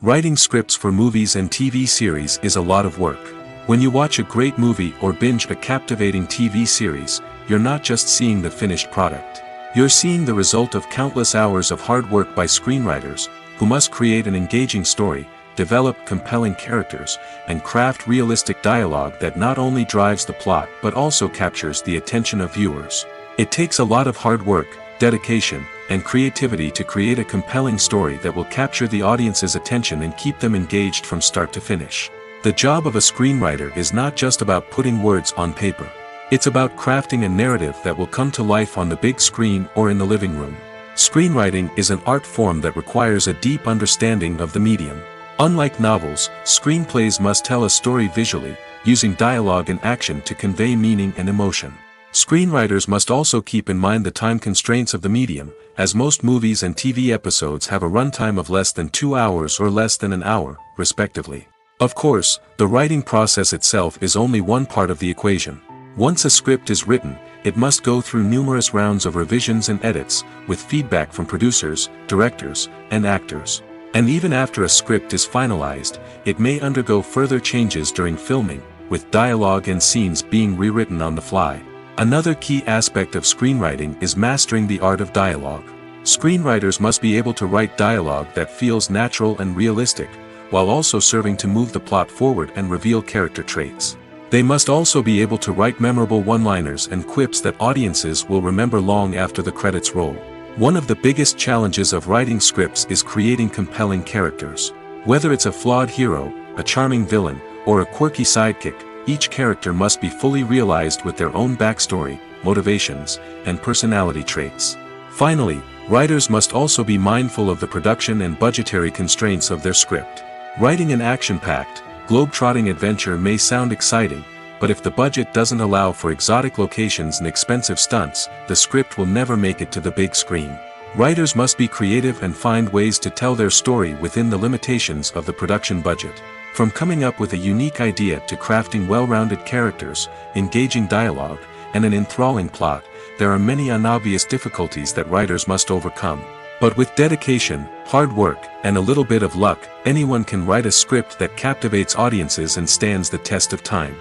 Writing scripts for movies and TV series is a lot of work. When you watch a great movie or binge a captivating TV series, you're not just seeing the finished product. You're seeing the result of countless hours of hard work by screenwriters, who must create an engaging story, develop compelling characters, and craft realistic dialogue that not only drives the plot but also captures the attention of viewers. It takes a lot of hard work, dedication, and creativity to create a compelling story that will capture the audience's attention and keep them engaged from start to finish. The job of a screenwriter is not just about putting words on paper. It's about crafting a narrative that will come to life on the big screen or in the living room. Screenwriting is an art form that requires a deep understanding of the medium. Unlike novels, screenplays must tell a story visually, using dialogue and action to convey meaning and emotion. Screenwriters must also keep in mind the time constraints of the medium, as most movies and TV episodes have a runtime of less than 2 hours or less than an hour, respectively. Of course, the writing process itself is only one part of the equation. Once a script is written, it must go through numerous rounds of revisions and edits, with feedback from producers, directors, and actors. And even after a script is finalized, it may undergo further changes during filming, with dialogue and scenes being rewritten on the fly. Another key aspect of screenwriting is mastering the art of dialogue. Screenwriters must be able to write dialogue that feels natural and realistic, while also serving to move the plot forward and reveal character traits. They must also be able to write memorable one-liners and quips that audiences will remember long after the credits roll. One of the biggest challenges of writing scripts is creating compelling characters. Whether it's a flawed hero, a charming villain, or a quirky sidekick, each character must be fully realized with their own backstory, motivations, and personality traits. Finally, writers must also be mindful of the production and budgetary constraints of their script. Writing an action-packed, globe-trotting adventure may sound exciting, but if the budget doesn't allow for exotic locations and expensive stunts, the script will never make it to the big screen. Writers must be creative and find ways to tell their story within the limitations of the production budget. From coming up with a unique idea to crafting well-rounded characters, engaging dialogue, and an enthralling plot, there are many unobvious difficulties that writers must overcome. But with dedication, hard work, and a little bit of luck, anyone can write a script that captivates audiences and stands the test of time.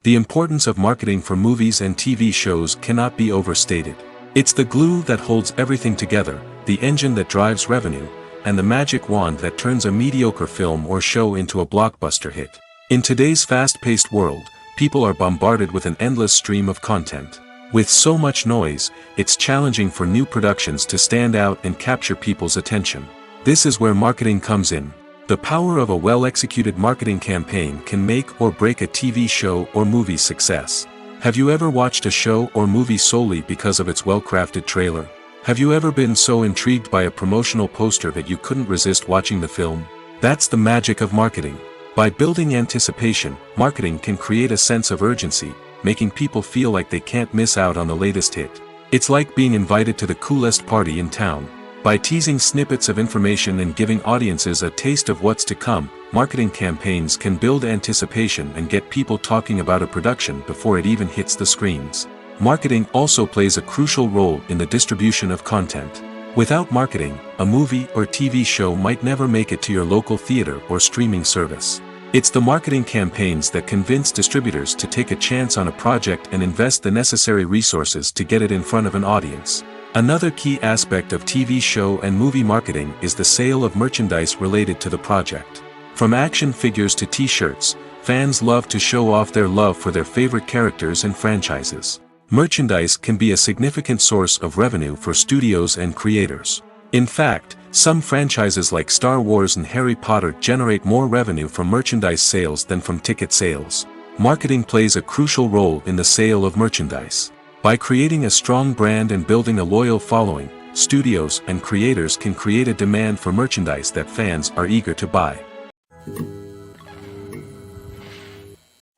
The importance of marketing for movies and TV shows cannot be overstated. It's the glue that holds everything together, the engine that drives revenue, and the magic wand that turns a mediocre film or show into a blockbuster hit. In today's fast-paced world, people are bombarded with an endless stream of content. With so much noise, it's challenging for new productions to stand out and capture people's attention. This is where marketing comes in. The power of a well-executed marketing campaign can make or break a TV show or movie's success. Have you ever watched a show or movie solely because of its well-crafted trailer? Have you ever been so intrigued by a promotional poster that you couldn't resist watching the film? That's the magic of marketing. By building anticipation, marketing can create a sense of urgency, making people feel like they can't miss out on the latest hit. It's like being invited to the coolest party in town. By teasing snippets of information and giving audiences a taste of what's to come, marketing campaigns can build anticipation and get people talking about a production before it even hits the screens. Marketing also plays a crucial role in the distribution of content. Without marketing, a movie or TV show might never make it to your local theater or streaming service. It's the marketing campaigns that convince distributors to take a chance on a project and invest the necessary resources to get it in front of an audience. Another key aspect of TV show and movie marketing is the sale of merchandise related to the project. From action figures to t-shirts, fans love to show off their love for their favorite characters and franchises. Merchandise can be a significant source of revenue for studios and creators. In fact, some franchises like Star Wars and Harry Potter generate more revenue from merchandise sales than from ticket sales. Marketing plays a crucial role in the sale of merchandise. By creating a strong brand and building a loyal following, studios and creators can create a demand for merchandise that fans are eager to buy.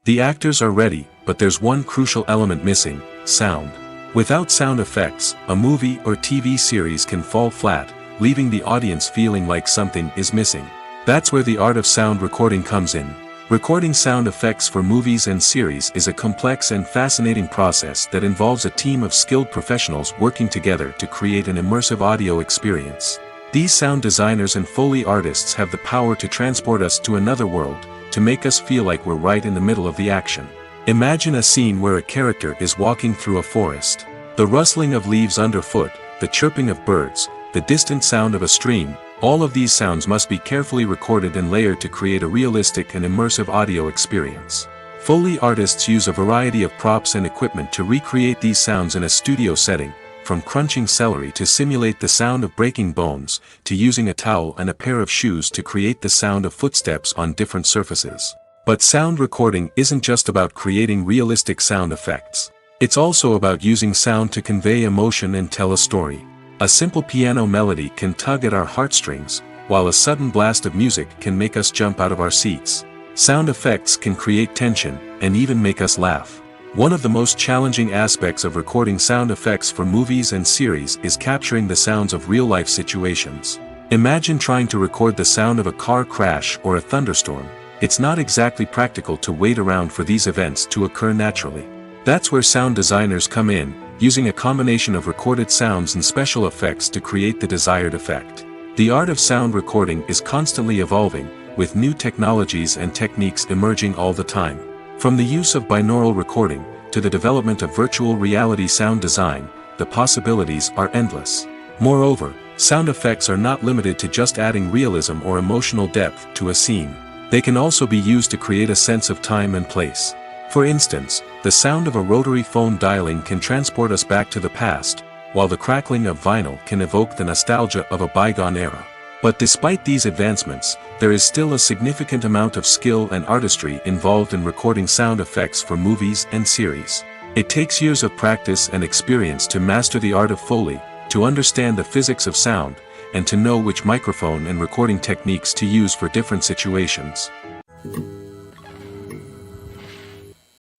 The actors are ready, but there's one crucial element missing: sound. Without sound effects, a movie or TV series can fall flat, leaving the audience feeling like something is missing. That's where the art of sound recording comes in. Recording sound effects for movies and series is a complex and fascinating process that involves a team of skilled professionals working together to create an immersive audio experience. These sound designers and Foley artists have the power to transport us to another world, to make us feel like we're right in the middle of the action. Imagine a scene where a character is walking through a forest. The rustling of leaves underfoot, the chirping of birds, the distant sound of a stream, all of these sounds must be carefully recorded and layered to create a realistic and immersive audio experience. Foley artists use a variety of props and equipment to recreate these sounds in a studio setting, from crunching celery to simulate the sound of breaking bones, to using a towel and a pair of shoes to create the sound of footsteps on different surfaces. But sound recording isn't just about creating realistic sound effects. It's also about using sound to convey emotion and tell a story. A simple piano melody can tug at our heartstrings, while a sudden blast of music can make us jump out of our seats. Sound effects can create tension, and even make us laugh. One of the most challenging aspects of recording sound effects for movies and series is capturing the sounds of real-life situations. Imagine trying to record the sound of a car crash or a thunderstorm. It's not exactly practical to wait around for these events to occur naturally. That's where sound designers come in, using a combination of recorded sounds and special effects to create the desired effect. The art of sound recording is constantly evolving, with new technologies and techniques emerging all the time. From the use of binaural recording, to the development of virtual reality sound design, the possibilities are endless. Moreover, sound effects are not limited to just adding realism or emotional depth to a scene. They can also be used to create a sense of time and place. For instance, the sound of a rotary phone dialing can transport us back to the past, while the crackling of vinyl can evoke the nostalgia of a bygone era. But despite these advancements, there is still a significant amount of skill and artistry involved in recording sound effects for movies and series. It takes years of practice and experience to master the art of Foley, to understand the physics of sound, and to know which microphone and recording techniques to use for different situations.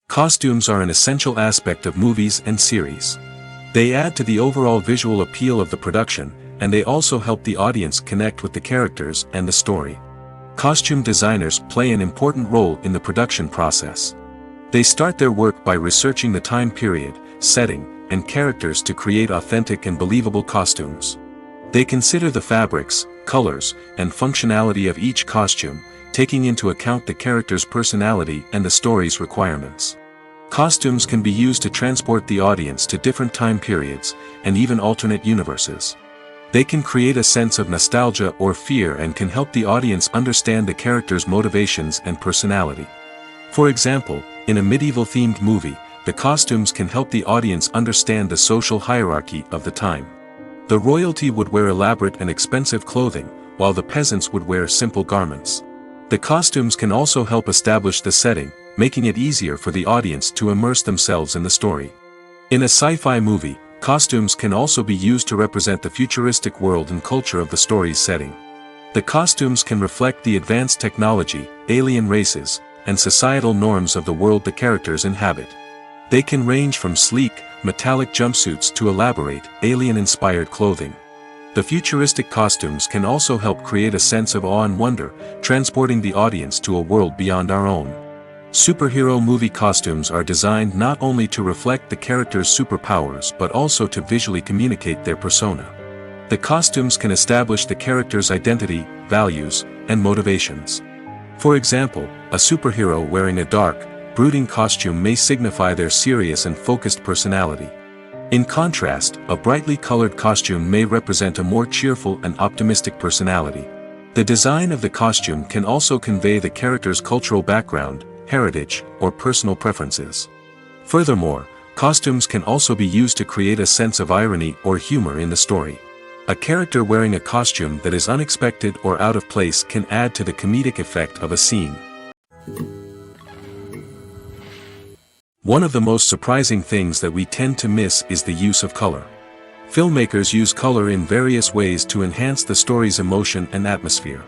Costumes are an essential aspect of movies and series. They add to the overall visual appeal of the production, and they also help the audience connect with the characters and the story. Costume designers play an important role in the production process. They start their work by researching the time period, setting, and characters to create authentic and believable costumes. They consider the fabrics, colors, and functionality of each costume, taking into account the character's personality and the story's requirements. Costumes can be used to transport the audience to different time periods, and even alternate universes. They can create a sense of nostalgia or fear and can help the audience understand the character's motivations and personality. For example, in a medieval-themed movie, the costumes can help the audience understand the social hierarchy of the time. The royalty would wear elaborate and expensive clothing, while the peasants would wear simple garments. The costumes can also help establish the setting, making it easier for the audience to immerse themselves in the story. In a sci-fi movie, costumes can also be used to represent the futuristic world and culture of the story's setting. The costumes can reflect the advanced technology, alien races, and societal norms of the world the characters inhabit. They can range from sleek, metallic jumpsuits to elaborate, alien-inspired clothing. The futuristic costumes can also help create a sense of awe and wonder, transporting the audience to a world beyond our own. Superhero movie costumes are designed not only to reflect the character's superpowers but also to visually communicate their persona. The costumes can establish the character's identity, values, and motivations. For example, a superhero wearing a dark, brooding costume may signify their serious and focused personality. In contrast, a brightly colored costume may represent a more cheerful and optimistic personality. The design of the costume can also convey the character's cultural background, heritage, or personal preferences. Furthermore, costumes can also be used to create a sense of irony or humor in the story. A character wearing a costume that is unexpected or out of place can add to the comedic effect of a scene. One of the most surprising things that we tend to miss is the use of color. Filmmakers use color in various ways to enhance the story's emotion and atmosphere.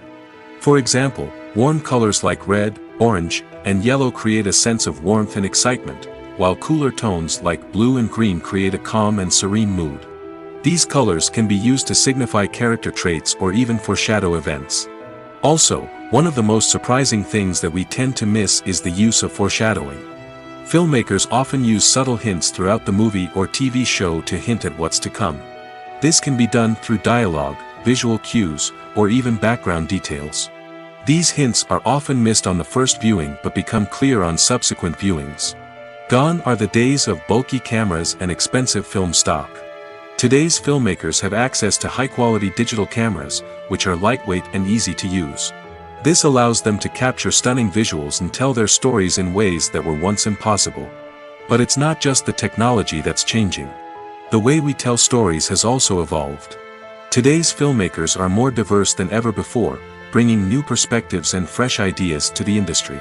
For example, warm colors like red, orange, and yellow create a sense of warmth and excitement, while cooler tones like blue and green create a calm and serene mood. These colors can be used to signify character traits or even foreshadow events. Also, one of the most surprising things that we tend to miss is the use of foreshadowing. Filmmakers often use subtle hints throughout the movie or TV show to hint at what's to come. This can be done through dialogue, visual cues, or even background details. These hints are often missed on the first viewing but become clear on subsequent viewings. Gone are the days of bulky cameras and expensive film stock. Today's filmmakers have access to high-quality digital cameras, which are lightweight and easy to use. This allows them to capture stunning visuals and tell their stories in ways that were once impossible. But it's not just the technology that's changing. The way we tell stories has also evolved. Today's filmmakers are more diverse than ever before, bringing new perspectives and fresh ideas to the industry.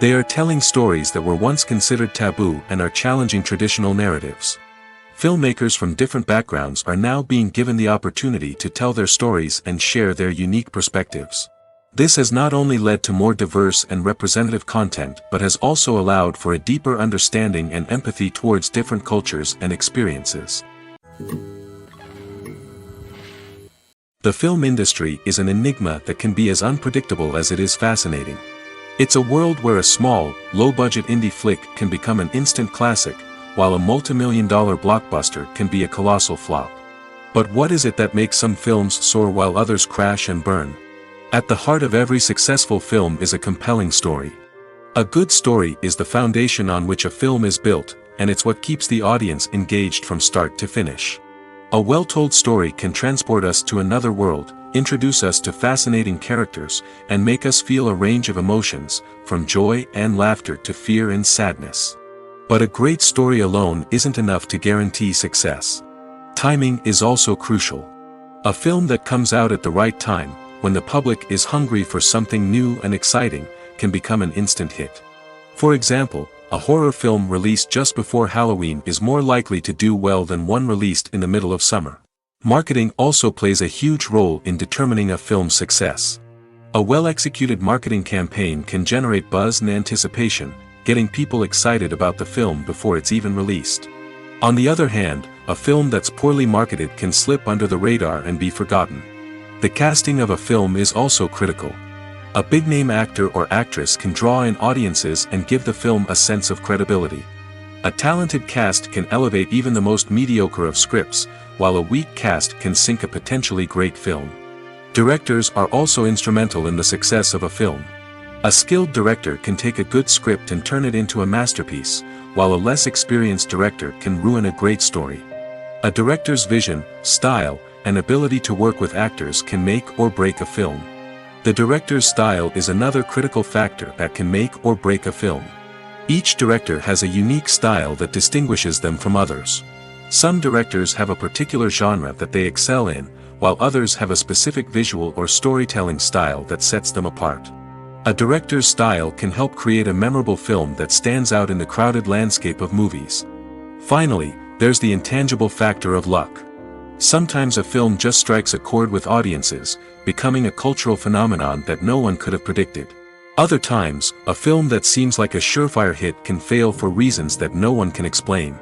They are telling stories that were once considered taboo and are challenging traditional narratives. Filmmakers from different backgrounds are now being given the opportunity to tell their stories and share their unique perspectives. This has not only led to more diverse and representative content but has also allowed for a deeper understanding and empathy towards different cultures and experiences. The film industry is an enigma that can be as unpredictable as it is fascinating. It's a world where a small, low-budget indie flick can become an instant classic, while a multi-million-dollar blockbuster can be a colossal flop. But what is it that makes some films soar while others crash and burn? At the heart of every successful film is a compelling story. A good story is the foundation on which a film is built, and it's what keeps the audience engaged from start to finish. A well-told story can transport us to another world, introduce us to fascinating characters, and make us feel a range of emotions, from joy and laughter to fear and sadness. But a great story alone isn't enough to guarantee success. Timing is also crucial. A film that comes out at the right time, when the public is hungry for something new and exciting, can become an instant hit. For example, a horror film released just before Halloween is more likely to do well than one released in the middle of summer. Marketing also plays a huge role in determining a film's success. A well-executed marketing campaign can generate buzz and anticipation, getting people excited about the film before it's even released. On the other hand, a film that's poorly marketed can slip under the radar and be forgotten. The casting of a film is also critical. A big-name actor or actress can draw in audiences and give the film a sense of credibility. A talented cast can elevate even the most mediocre of scripts, while a weak cast can sink a potentially great film. Directors are also instrumental in the success of a film. A skilled director can take a good script and turn it into a masterpiece, while a less experienced director can ruin a great story. A director's vision, style, and ability to work with actors can make or break a film. The director's style is another critical factor that can make or break a film. Each director has a unique style that distinguishes them from others. Some directors have a particular genre that they excel in, while others have a specific visual or storytelling style that sets them apart. A director's style can help create a memorable film that stands out in the crowded landscape of movies. Finally, there's the intangible factor of luck. Sometimes a film just strikes a chord with audiences, becoming a cultural phenomenon that no one could have predicted. Other times, a film that seems like a surefire hit can fail for reasons that no one can explain.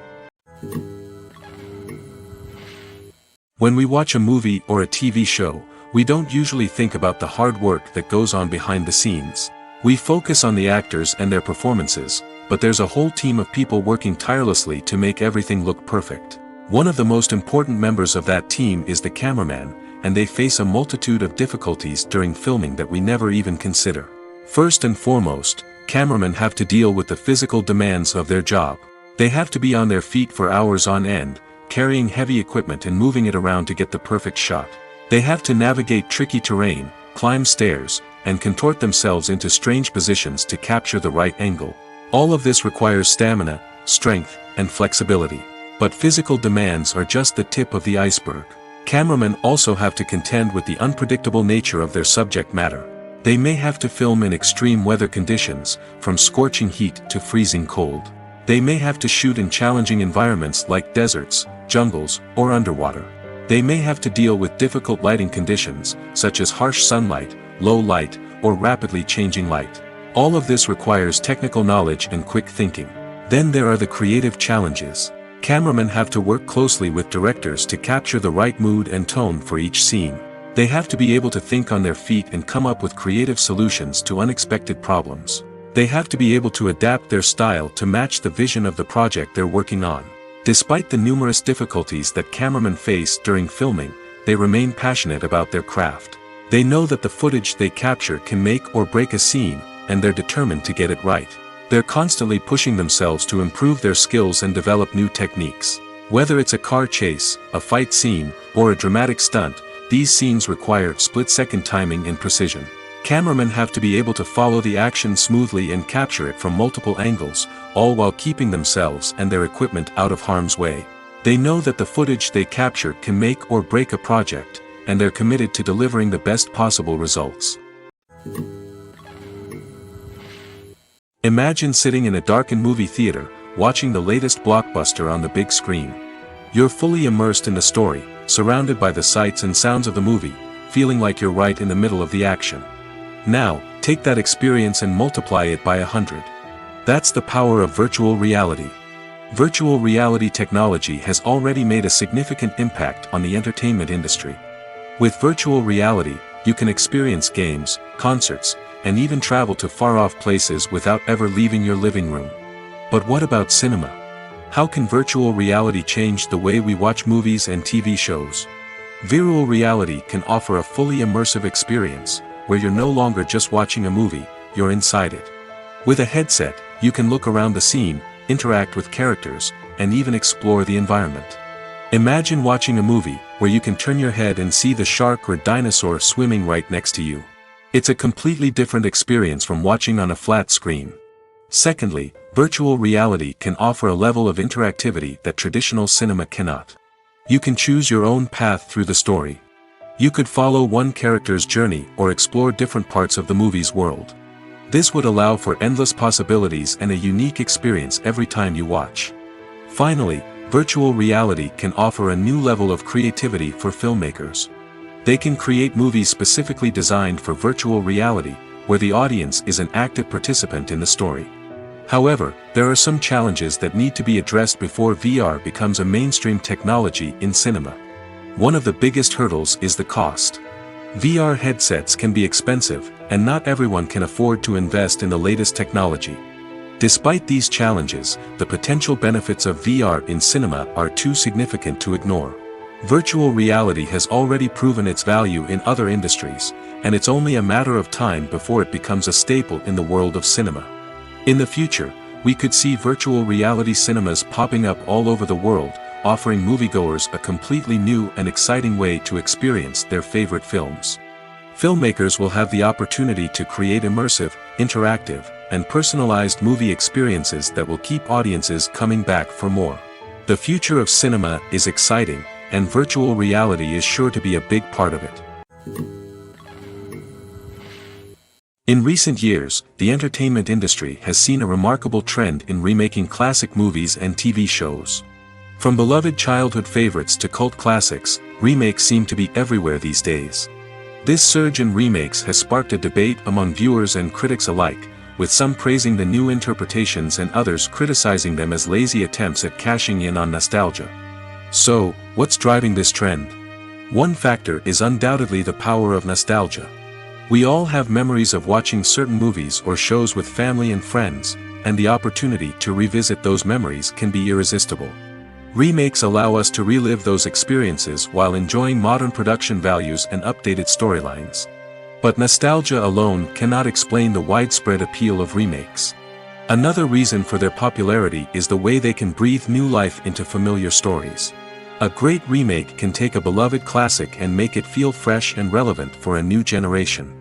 When we watch a movie or a TV show, we don't usually think about the hard work that goes on behind the scenes. We focus on the actors and their performances, but there's a whole team of people working tirelessly to make everything look perfect. One of the most important members of that team is the cameraman, and they face a multitude of difficulties during filming that we never even consider. First and foremost, cameramen have to deal with the physical demands of their job. They have to be on their feet for hours on end, carrying heavy equipment and moving it around to get the perfect shot. They have to navigate tricky terrain, climb stairs, and contort themselves into strange positions to capture the right angle. All of this requires stamina, strength, and flexibility. But physical demands are just the tip of the iceberg. Cameramen also have to contend with the unpredictable nature of their subject matter. They may have to film in extreme weather conditions, from scorching heat to freezing cold. They may have to shoot in challenging environments like deserts, jungles, or underwater. They may have to deal with difficult lighting conditions, such as harsh sunlight, low light, or rapidly changing light. All of this requires technical knowledge and quick thinking. Then there are the creative challenges. Cameramen have to work closely with directors to capture the right mood and tone for each scene. They have to be able to think on their feet and come up with creative solutions to unexpected problems. They have to be able to adapt their style to match the vision of the project they're working on. Despite the numerous difficulties that cameramen face during filming, they remain passionate about their craft. They know that the footage they capture can make or break a scene, and they're determined to get it right. They're constantly pushing themselves to improve their skills and develop new techniques. Whether it's a car chase, a fight scene, or a dramatic stunt, these scenes require split-second timing and precision. Cameramen have to be able to follow the action smoothly and capture it from multiple angles, all while keeping themselves and their equipment out of harm's way. They know that the footage they capture can make or break a project, and they're committed to delivering the best possible results. Imagine sitting in a darkened movie theater, watching the latest blockbuster on the big screen. You're fully immersed in the story, surrounded by the sights and sounds of the movie, feeling like you're right in the middle of the action. Now, take that experience and multiply it by 100. That's the power of virtual reality. Virtual reality technology has already made a significant impact on the entertainment industry. With virtual reality, you can experience games, concerts, and even travel to far-off places without ever leaving your living room. But what about cinema? How can virtual reality change the way we watch movies and TV shows? Virtual reality can offer a fully immersive experience, where you're no longer just watching a movie, you're inside it. With a headset, you can look around the scene, interact with characters, and even explore the environment. Imagine watching a movie, where you can turn your head and see the shark or dinosaur swimming right next to you. It's a completely different experience from watching on a flat screen. Secondly, virtual reality can offer a level of interactivity that traditional cinema cannot. You can choose your own path through the story. You could follow one character's journey or explore different parts of the movie's world. This would allow for endless possibilities and a unique experience every time you watch. Finally, virtual reality can offer a new level of creativity for filmmakers. They can create movies specifically designed for virtual reality, where the audience is an active participant in the story. However, there are some challenges that need to be addressed before VR becomes a mainstream technology in cinema. One of the biggest hurdles is the cost. VR headsets can be expensive, and not everyone can afford to invest in the latest technology. Despite these challenges, the potential benefits of VR in cinema are too significant to ignore. Virtual reality has already proven its value in other industries, and it's only a matter of time before it becomes a staple in the world of cinema. In the future, we could see virtual reality cinemas popping up all over the world, offering moviegoers a completely new and exciting way to experience their favorite films. Filmmakers will have the opportunity to create immersive, interactive, and personalized movie experiences that will keep audiences coming back for more. The future of cinema is exciting, and virtual reality is sure to be a big part of it. In recent years, the entertainment industry has seen a remarkable trend in remaking classic movies and TV shows. From beloved childhood favorites to cult classics, remakes seem to be everywhere these days. This surge in remakes has sparked a debate among viewers and critics alike, with some praising the new interpretations and others criticizing them as lazy attempts at cashing in on nostalgia. So, what's driving this trend? One factor is undoubtedly the power of nostalgia. We all have memories of watching certain movies or shows with family and friends, and the opportunity to revisit those memories can be irresistible. Remakes allow us to relive those experiences while enjoying modern production values and updated storylines. But nostalgia alone cannot explain the widespread appeal of remakes. Another reason for their popularity is the way they can breathe new life into familiar stories. A great remake can take a beloved classic and make it feel fresh and relevant for a new generation.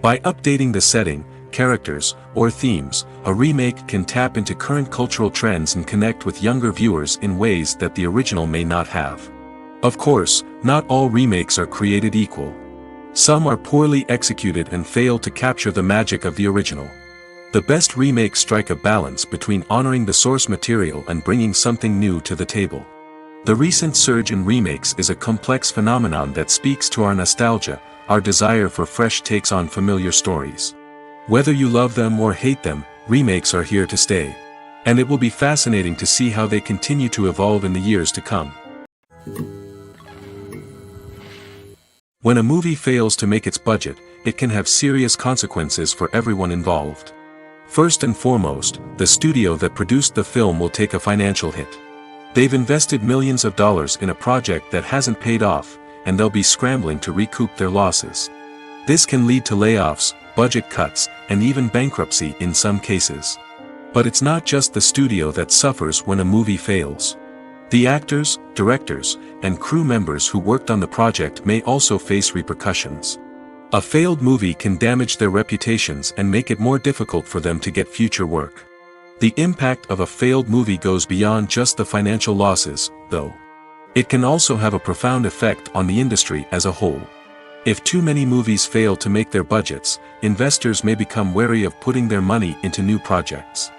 By updating the setting, characters, or themes, a remake can tap into current cultural trends and connect with younger viewers in ways that the original may not have. Of course, not all remakes are created equal. Some are poorly executed and fail to capture the magic of the original. The best remakes strike a balance between honoring the source material and bringing something new to the table. The recent surge in remakes is a complex phenomenon that speaks to our nostalgia, our desire for fresh takes on familiar stories. Whether you love them or hate them, remakes are here to stay. And it will be fascinating to see how they continue to evolve in the years to come. When a movie fails to make its budget, it can have serious consequences for everyone involved. First and foremost, the studio that produced the film will take a financial hit. They've invested millions of dollars in a project that hasn't paid off, and they'll be scrambling to recoup their losses. This can lead to layoffs, budget cuts, and even bankruptcy in some cases. But it's not just the studio that suffers when a movie fails. The actors, directors, and crew members who worked on the project may also face repercussions. A failed movie can damage their reputations and make it more difficult for them to get future work. The impact of a failed movie goes beyond just the financial losses, though. It can also have a profound effect on the industry as a whole. If too many movies fail to make their budgets, investors may become wary of putting their money into new projects.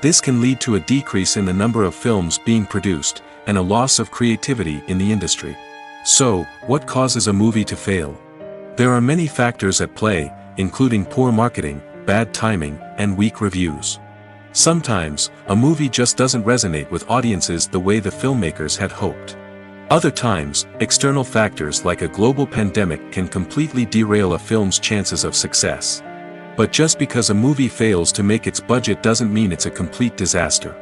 This can lead to a decrease in the number of films being produced, and a loss of creativity in the industry. So, what causes a movie to fail? There are many factors at play, including poor marketing, bad timing, and weak reviews. Sometimes, a movie just doesn't resonate with audiences the way the filmmakers had hoped. Other times, external factors like a global pandemic can completely derail a film's chances of success. But just because a movie fails to make its budget doesn't mean it's a complete disaster.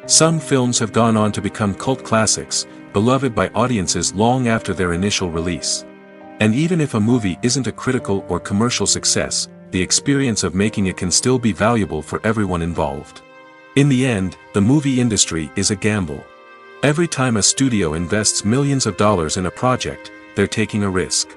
Some films have gone on to become cult classics, beloved by audiences long after their initial release. And even if a movie isn't a critical or commercial success, the experience of making it can still be valuable for everyone involved. In the end, the movie industry is a gamble. Every time a studio invests millions of dollars in a project, they're taking a risk.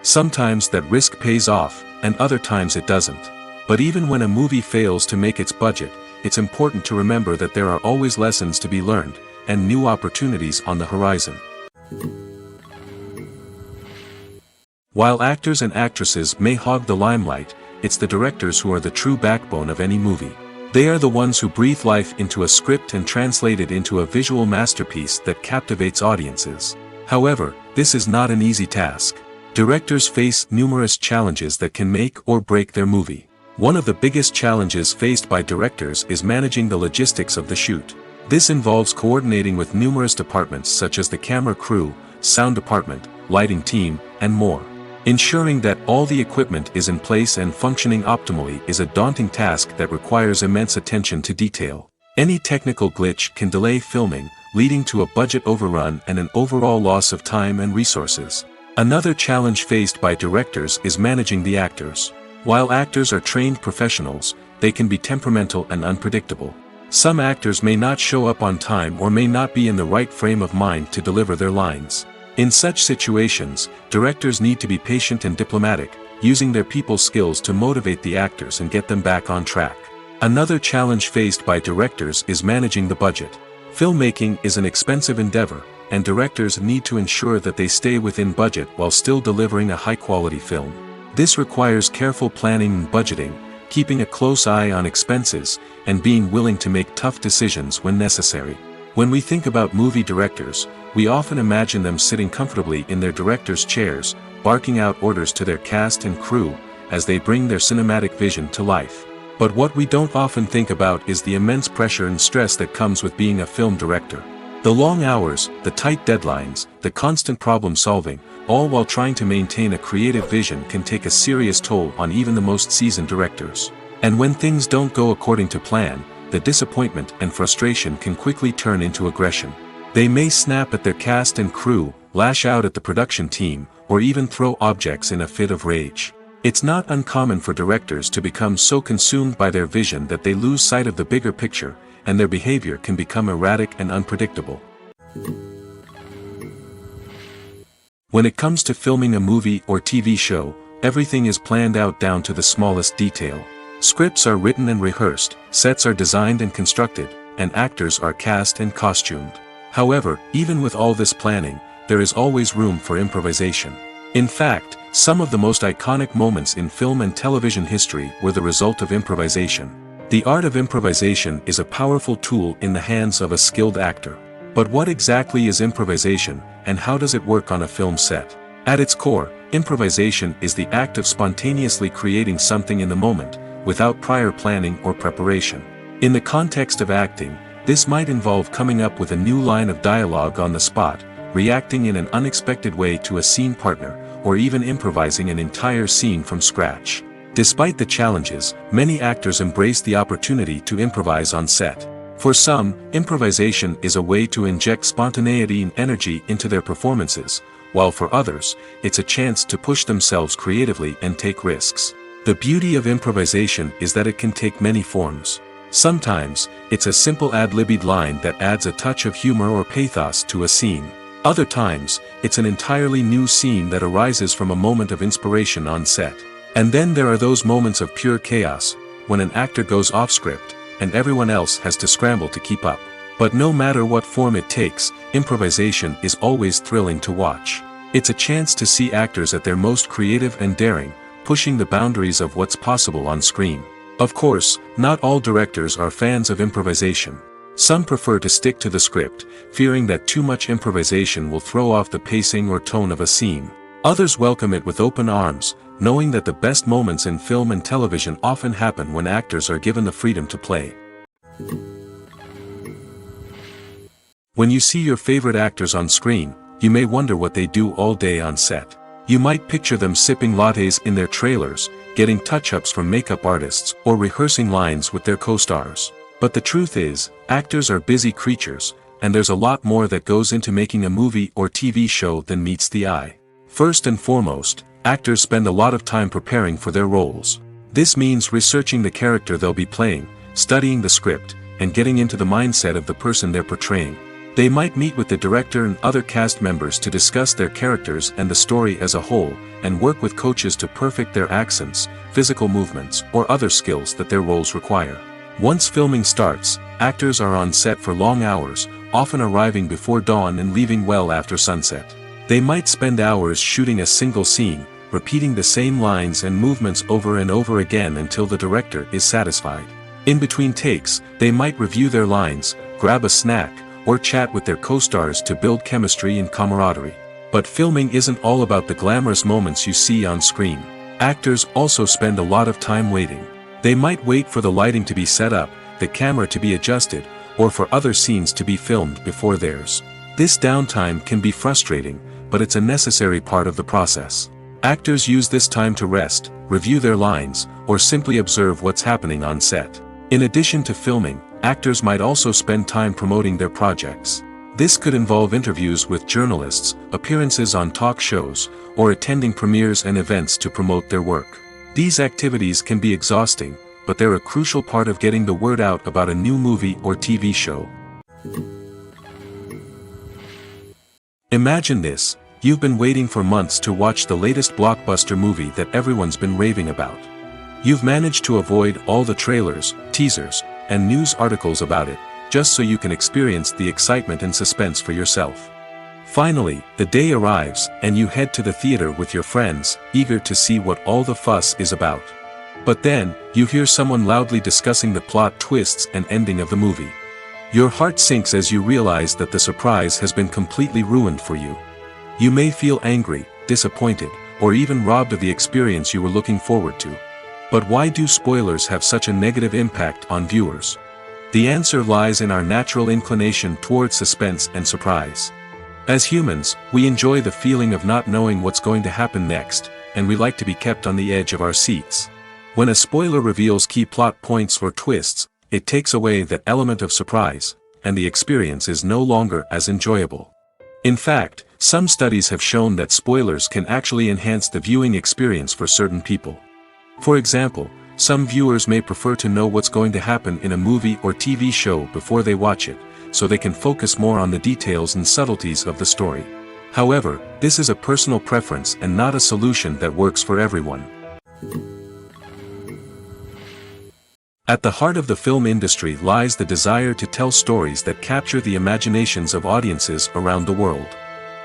Sometimes that risk pays off, and other times it doesn't. But even when a movie fails to make its budget, it's important to remember that there are always lessons to be learned, and new opportunities on the horizon. While actors and actresses may hog the limelight, it's the directors who are the true backbone of any movie. They are the ones who breathe life into a script and translate it into a visual masterpiece that captivates audiences. However, this is not an easy task. Directors face numerous challenges that can make or break their movie. One of the biggest challenges faced by directors is managing the logistics of the shoot. This involves coordinating with numerous departments such as the camera crew, sound department, lighting team, and more. Ensuring that all the equipment is in place and functioning optimally is a daunting task that requires immense attention to detail. Any technical glitch can delay filming, leading to a budget overrun and an overall loss of time and resources. Another challenge faced by directors is managing the actors. While actors are trained professionals, they can be temperamental and unpredictable. Some actors may not show up on time or may not be in the right frame of mind to deliver their lines. In such situations, directors need to be patient and diplomatic, using their people skills to motivate the actors and get them back on track. Another challenge faced by directors is managing the budget. Filmmaking is an expensive endeavor, and directors need to ensure that they stay within budget while still delivering a high-quality film. This requires careful planning and budgeting, keeping a close eye on expenses, and being willing to make tough decisions when necessary. When we think about movie directors, we often imagine them sitting comfortably in their director's chairs, barking out orders to their cast and crew, as they bring their cinematic vision to life. But what we don't often think about is the immense pressure and stress that comes with being a film director. The long hours, the tight deadlines, the constant problem solving, all while trying to maintain a creative vision can take a serious toll on even the most seasoned directors. And when things don't go according to plan, the disappointment and frustration can quickly turn into aggression. They may snap at their cast and crew, lash out at the production team, or even throw objects in a fit of rage. It's not uncommon for directors to become so consumed by their vision that they lose sight of the bigger picture, and their behavior can become erratic and unpredictable. When it comes to filming a movie or TV show, everything is planned out down to the smallest detail. Scripts are written and rehearsed, sets are designed and constructed, and actors are cast and costumed. However, even with all this planning, there is always room for improvisation. In fact, some of the most iconic moments in film and television history were the result of improvisation. The art of improvisation is a powerful tool in the hands of a skilled actor. But what exactly is improvisation, and how does it work on a film set? At its core, improvisation is the act of spontaneously creating something in the moment, without prior planning or preparation. In the context of acting, this might involve coming up with a new line of dialogue on the spot, reacting in an unexpected way to a scene partner, or even improvising an entire scene from scratch. Despite the challenges, many actors embrace the opportunity to improvise on set. For some, improvisation is a way to inject spontaneity and energy into their performances, while for others, it's a chance to push themselves creatively and take risks. The beauty of improvisation is that it can take many forms. Sometimes, it's a simple ad-libbed line that adds a touch of humor or pathos to a scene. Other times, it's an entirely new scene that arises from a moment of inspiration on set. And then there are those moments of pure chaos, when an actor goes off script, and everyone else has to scramble to keep up. But no matter what form it takes, improvisation is always thrilling to watch. It's a chance to see actors at their most creative and daring, pushing the boundaries of what's possible on screen. Of course, not all directors are fans of improvisation. Some prefer to stick to the script, fearing that too much improvisation will throw off the pacing or tone of a scene. Others welcome it with open arms, knowing that the best moments in film and television often happen when actors are given the freedom to play. When you see your favorite actors on screen, you may wonder what they do all day on set. You might picture them sipping lattes in their trailers, getting touch-ups from makeup artists, or rehearsing lines with their co-stars. But the truth is, actors are busy creatures, and there's a lot more that goes into making a movie or TV show than meets the eye. First and foremost, actors spend a lot of time preparing for their roles. This means researching the character they'll be playing, studying the script, and getting into the mindset of the person they're portraying. They might meet with the director and other cast members to discuss their characters and the story as a whole, and work with coaches to perfect their accents, physical movements, or other skills that their roles require. Once filming starts, actors are on set for long hours, often arriving before dawn and leaving well after sunset. They might spend hours shooting a single scene, repeating the same lines and movements over and over again until the director is satisfied. In between takes, they might review their lines, grab a snack, or chat with their co-stars to build chemistry and camaraderie. But filming isn't all about the glamorous moments you see on screen. Actors also spend a lot of time waiting. They might wait for the lighting to be set up, the camera to be adjusted, or for other scenes to be filmed before theirs. This downtime can be frustrating, but it's a necessary part of the process. Actors use this time to rest, review their lines, or simply observe what's happening on set. In addition to filming, actors might also spend time promoting their projects. This could involve interviews with journalists, appearances on talk shows, or attending premieres and events to promote their work. These activities can be exhausting, but they're a crucial part of getting the word out about a new movie or TV show. Imagine this: you've been waiting for months to watch the latest blockbuster movie that everyone's been raving about. You've managed to avoid all the trailers, teasers, and news articles about it, just so you can experience the excitement and suspense for yourself. Finally, the day arrives, and you head to the theater with your friends, eager to see what all the fuss is about. But then, you hear someone loudly discussing the plot twists and ending of the movie. Your heart sinks as you realize that the surprise has been completely ruined for you. You may feel angry, disappointed, or even robbed of the experience you were looking forward to. But why do spoilers have such a negative impact on viewers? The answer lies in our natural inclination towards suspense and surprise. As humans, we enjoy the feeling of not knowing what's going to happen next, and we like to be kept on the edge of our seats. When a spoiler reveals key plot points or twists, it takes away that element of surprise, and the experience is no longer as enjoyable. In fact, some studies have shown that spoilers can actually enhance the viewing experience for certain people. For example, some viewers may prefer to know what's going to happen in a movie or TV show before they watch it, so they can focus more on the details and subtleties of the story. However, this is a personal preference and not a solution that works for everyone. At the heart of the film industry lies the desire to tell stories that capture the imaginations of audiences around the world.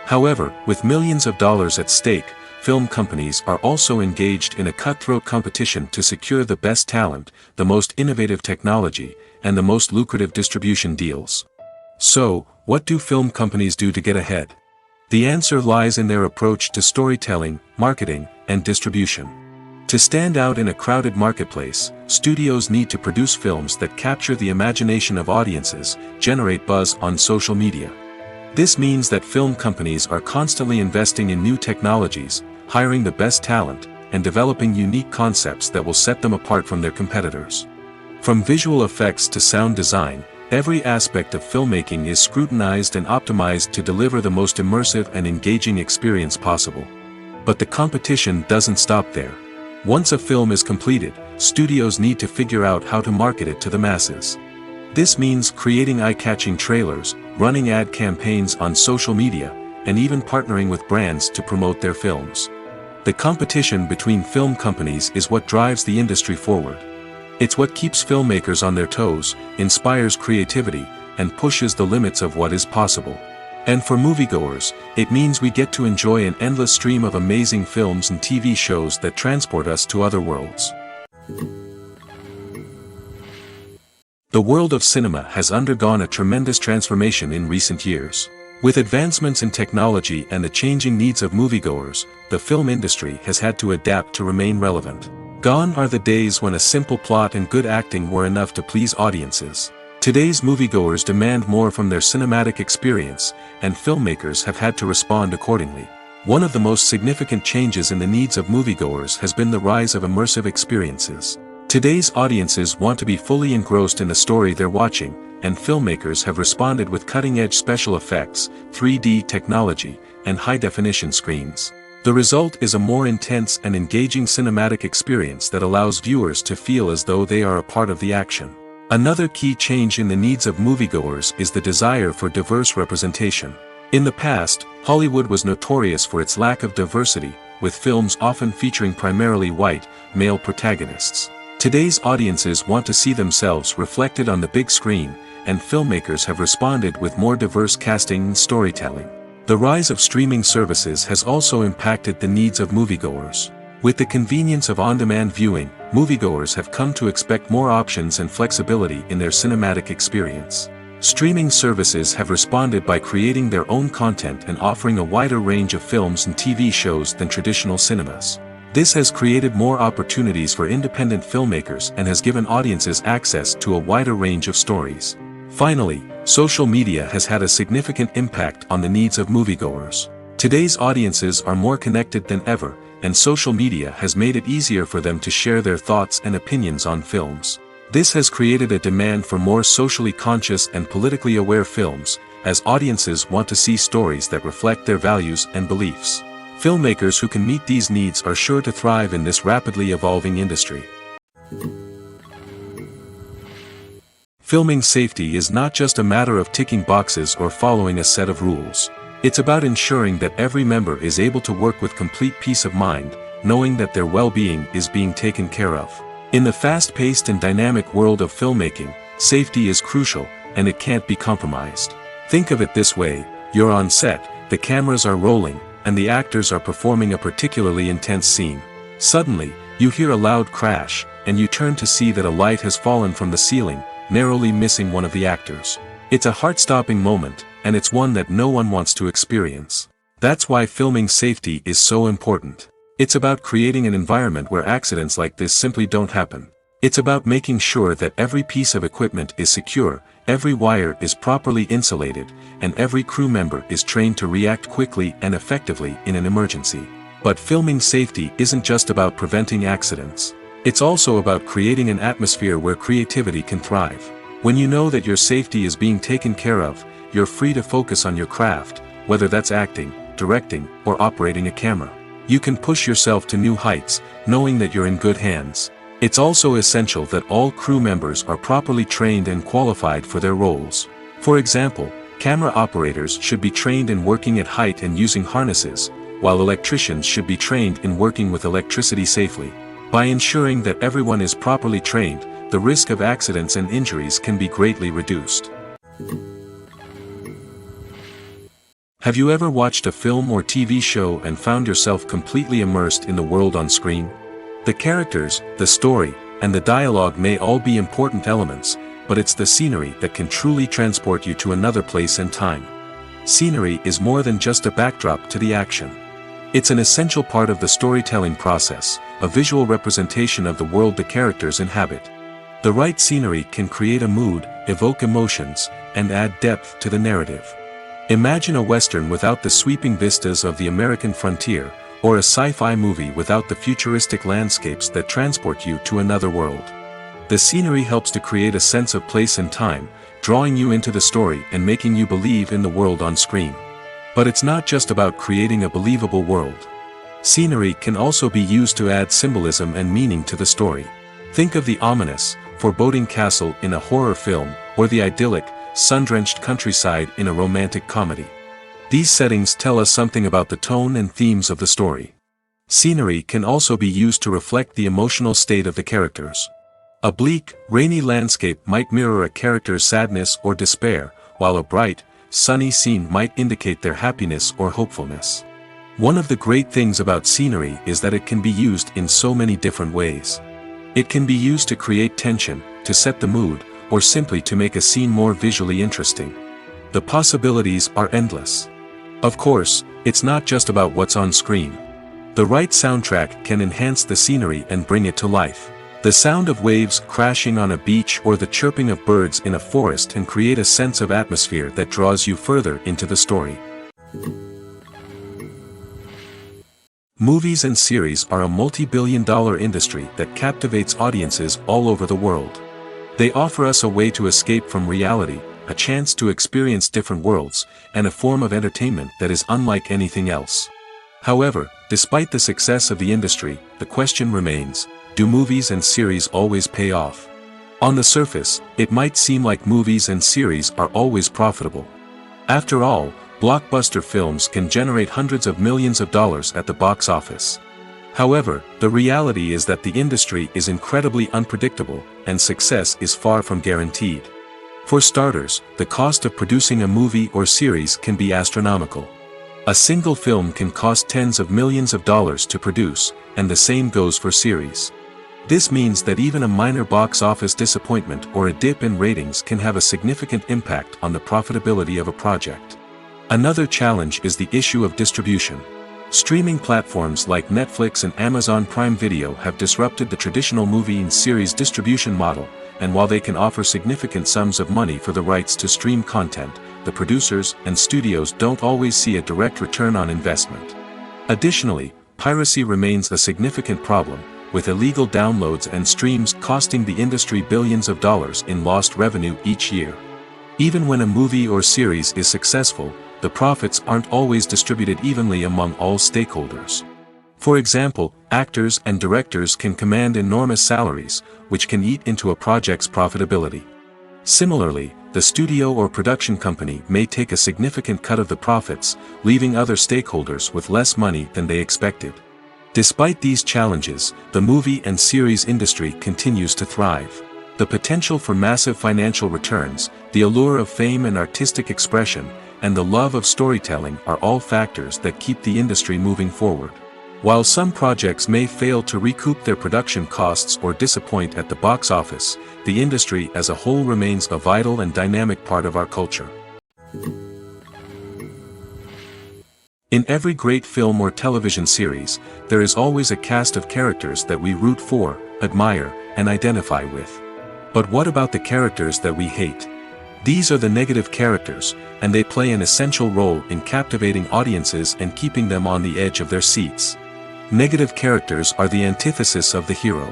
However, with millions of dollars at stake, film companies are also engaged in a cutthroat competition to secure the best talent, the most innovative technology, and the most lucrative distribution deals. So, what do film companies do to get ahead? The answer lies in their approach to storytelling, marketing, and distribution. To stand out in a crowded marketplace, studios need to produce films that capture the imagination of audiences, generate buzz on social media. This means that film companies are constantly investing in new technologies, hiring the best talent, and developing unique concepts that will set them apart from their competitors. From visual effects to sound design, every aspect of filmmaking is scrutinized and optimized to deliver the most immersive and engaging experience possible. But the competition doesn't stop there. Once a film is completed, studios need to figure out how to market it to the masses. This means creating eye-catching trailers, running ad campaigns on social media, and even partnering with brands to promote their films. The competition between film companies is what drives the industry forward. It's what keeps filmmakers on their toes, inspires creativity, and pushes the limits of what is possible. And for moviegoers, it means we get to enjoy an endless stream of amazing films and TV shows that transport us to other worlds. The world of cinema has undergone a tremendous transformation in recent years. With advancements in technology and the changing needs of moviegoers, the film industry has had to adapt to remain relevant. Gone are the days when a simple plot and good acting were enough to please audiences. Today's moviegoers demand more from their cinematic experience, and filmmakers have had to respond accordingly. One of the most significant changes in the needs of moviegoers has been the rise of immersive experiences. Today's audiences want to be fully engrossed in the story they're watching, and filmmakers have responded with cutting-edge special effects, 3D technology, and high-definition screens. The result is a more intense and engaging cinematic experience that allows viewers to feel as though they are a part of the action. Another key change in the needs of moviegoers is the desire for diverse representation. In the past, Hollywood was notorious for its lack of diversity, with films often featuring primarily white, male protagonists. Today's audiences want to see themselves reflected on the big screen, and filmmakers have responded with more diverse casting and storytelling. The rise of streaming services has also impacted the needs of moviegoers. With the convenience of on-demand viewing, moviegoers have come to expect more options and flexibility in their cinematic experience. Streaming services have responded by creating their own content and offering a wider range of films and TV shows than traditional cinemas. This has created more opportunities for independent filmmakers and has given audiences access to a wider range of stories. Finally, social media has had a significant impact on the needs of moviegoers. Today's audiences are more connected than ever, and social media has made it easier for them to share their thoughts and opinions on films. This has created a demand for more socially conscious and politically aware films, as audiences want to see stories that reflect their values and beliefs. Filmmakers who can meet these needs are sure to thrive in this rapidly evolving industry. Filming safety is not just a matter of ticking boxes or following a set of rules. It's about ensuring that every member is able to work with complete peace of mind, knowing that their well-being is being taken care of. In the fast-paced and dynamic world of filmmaking, safety is crucial, and it can't be compromised. Think of it this way: you're on set, the cameras are rolling, and the actors are performing a particularly intense scene. Suddenly, you hear a loud crash, and you turn to see that a light has fallen from the ceiling, narrowly missing one of the actors. It's a heart-stopping moment, and it's one that no one wants to experience. That's why filming safety is so important. It's about creating an environment where accidents like this simply don't happen. It's about making sure that every piece of equipment is secure, every wire is properly insulated, and every crew member is trained to react quickly and effectively in an emergency. But filming safety isn't just about preventing accidents. It's also about creating an atmosphere where creativity can thrive. When you know that your safety is being taken care of, you're free to focus on your craft, whether that's acting, directing, or operating a camera. You can push yourself to new heights, knowing that you're in good hands. It's also essential that all crew members are properly trained and qualified for their roles. For example, camera operators should be trained in working at height and using harnesses, while electricians should be trained in working with electricity safely. By ensuring that everyone is properly trained, the risk of accidents and injuries can be greatly reduced. Have you ever watched a film or TV show and found yourself completely immersed in the world on screen? The characters, the story, and the dialogue may all be important elements, but it's the scenery that can truly transport you to another place and time. Scenery is more than just a backdrop to the action. It's an essential part of the storytelling process, a visual representation of the world the characters inhabit. The right scenery can create a mood, evoke emotions, and add depth to the narrative. Imagine a Western without the sweeping vistas of the American frontier, or a sci-fi movie without the futuristic landscapes that transport you to another world. The scenery helps to create a sense of place and time, drawing you into the story and making you believe in the world on screen. But it's not just about creating a believable world. Scenery can also be used to add symbolism and meaning to the story. Think of the ominous, foreboding castle in a horror film, or the idyllic, sun-drenched countryside in a romantic comedy. These settings tell us something about the tone and themes of the story. Scenery can also be used to reflect the emotional state of the characters. A bleak, rainy landscape might mirror a character's sadness or despair, while a bright, sunny scene might indicate their happiness or hopefulness. One of the great things about scenery is that it can be used in so many different ways. It can be used to create tension, to set the mood, or simply to make a scene more visually interesting. The possibilities are endless. Of course, it's not just about what's on screen. The right soundtrack can enhance the scenery and bring it to life. The sound of waves crashing on a beach or the chirping of birds in a forest can create a sense of atmosphere that draws you further into the story. Movies and series are a multi-billion-dollar industry that captivates audiences all over the world. They offer us a way to escape from reality, a chance to experience different worlds, and a form of entertainment that is unlike anything else. However, despite the success of the industry, the question remains, do movies and series always pay off? On the surface, it might seem like movies and series are always profitable. After all, blockbuster films can generate hundreds of millions of dollars at the box office. However, the reality is that the industry is incredibly unpredictable, and success is far from guaranteed. For starters, the cost of producing a movie or series can be astronomical. A single film can cost tens of millions of dollars to produce, and the same goes for series. This means that even a minor box office disappointment or a dip in ratings can have a significant impact on the profitability of a project. Another challenge is the issue of distribution. Streaming platforms like Netflix and Amazon Prime Video have disrupted the traditional movie and series distribution model, and while they can offer significant sums of money for the rights to stream content, the producers and studios don't always see a direct return on investment. Additionally, piracy remains a significant problem, with illegal downloads and streams costing the industry billions of dollars in lost revenue each year. Even when a movie or series is successful, the profits aren't always distributed evenly among all stakeholders. For example, actors and directors can command enormous salaries, which can eat into a project's profitability. Similarly, the studio or production company may take a significant cut of the profits, leaving other stakeholders with less money than they expected. Despite these challenges, the movie and series industry continues to thrive. The potential for massive financial returns, the allure of fame and artistic expression, and the love of storytelling are all factors that keep the industry moving forward. While some projects may fail to recoup their production costs or disappoint at the box office, the industry as a whole remains a vital and dynamic part of our culture. In every great film or television series, there is always a cast of characters that we root for, admire, and identify with. But what about the characters that we hate? These are the negative characters, and they play an essential role in captivating audiences and keeping them on the edge of their seats. Negative characters are the antithesis of the hero.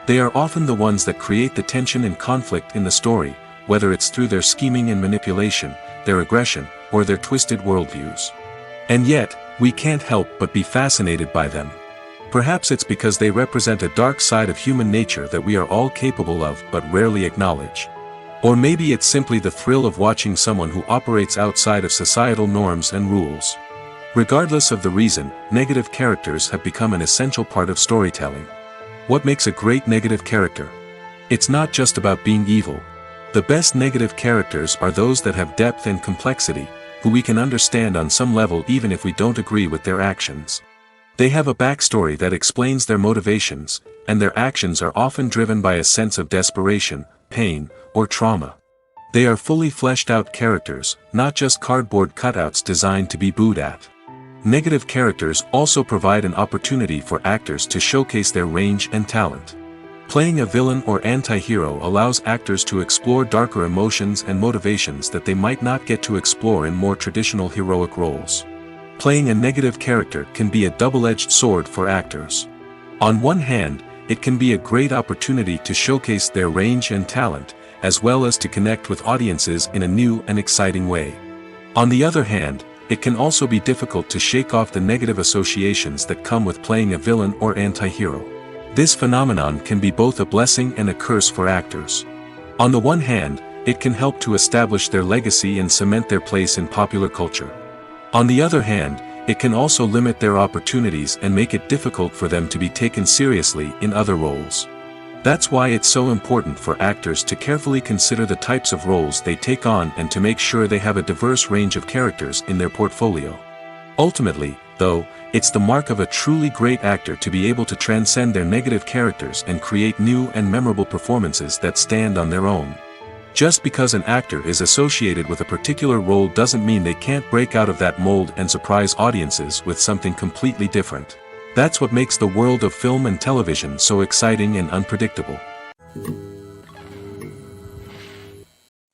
They are often the ones that create the tension and conflict in the story, whether it's through their scheming and manipulation, their aggression, or their twisted worldviews. And yet, we can't help but be fascinated by them. Perhaps it's because they represent a dark side of human nature that we are all capable of but rarely acknowledge. Or maybe it's simply the thrill of watching someone who operates outside of societal norms and rules. Regardless of the reason, negative characters have become an essential part of storytelling. What makes a great negative character? It's not just about being evil. The best negative characters are those that have depth and complexity, who we can understand on some level even if we don't agree with their actions. They have a backstory that explains their motivations, and their actions are often driven by a sense of desperation, pain, or trauma. They are fully fleshed out characters, not just cardboard cutouts designed to be booed at. Negative characters also provide an opportunity for actors to showcase their range and talent. Playing a villain or anti-hero allows actors to explore darker emotions and motivations that they might not get to explore in more traditional heroic roles. Playing a negative character can be a double-edged sword for actors. On one hand, it can be a great opportunity to showcase their range and talent, as well as to connect with audiences in a new and exciting way. On the other hand, it can also be difficult to shake off the negative associations that come with playing a villain or anti-hero. This phenomenon can be both a blessing and a curse for actors. On the one hand, it can help to establish their legacy and cement their place in popular culture. On the other hand, it can also limit their opportunities and make it difficult for them to be taken seriously in other roles. That's why it's so important for actors to carefully consider the types of roles they take on and to make sure they have a diverse range of characters in their portfolio. Ultimately, though, it's the mark of a truly great actor to be able to transcend their negative characters and create new and memorable performances that stand on their own. Just because an actor is associated with a particular role doesn't mean they can't break out of that mold and surprise audiences with something completely different. That's what makes the world of film and television so exciting and unpredictable.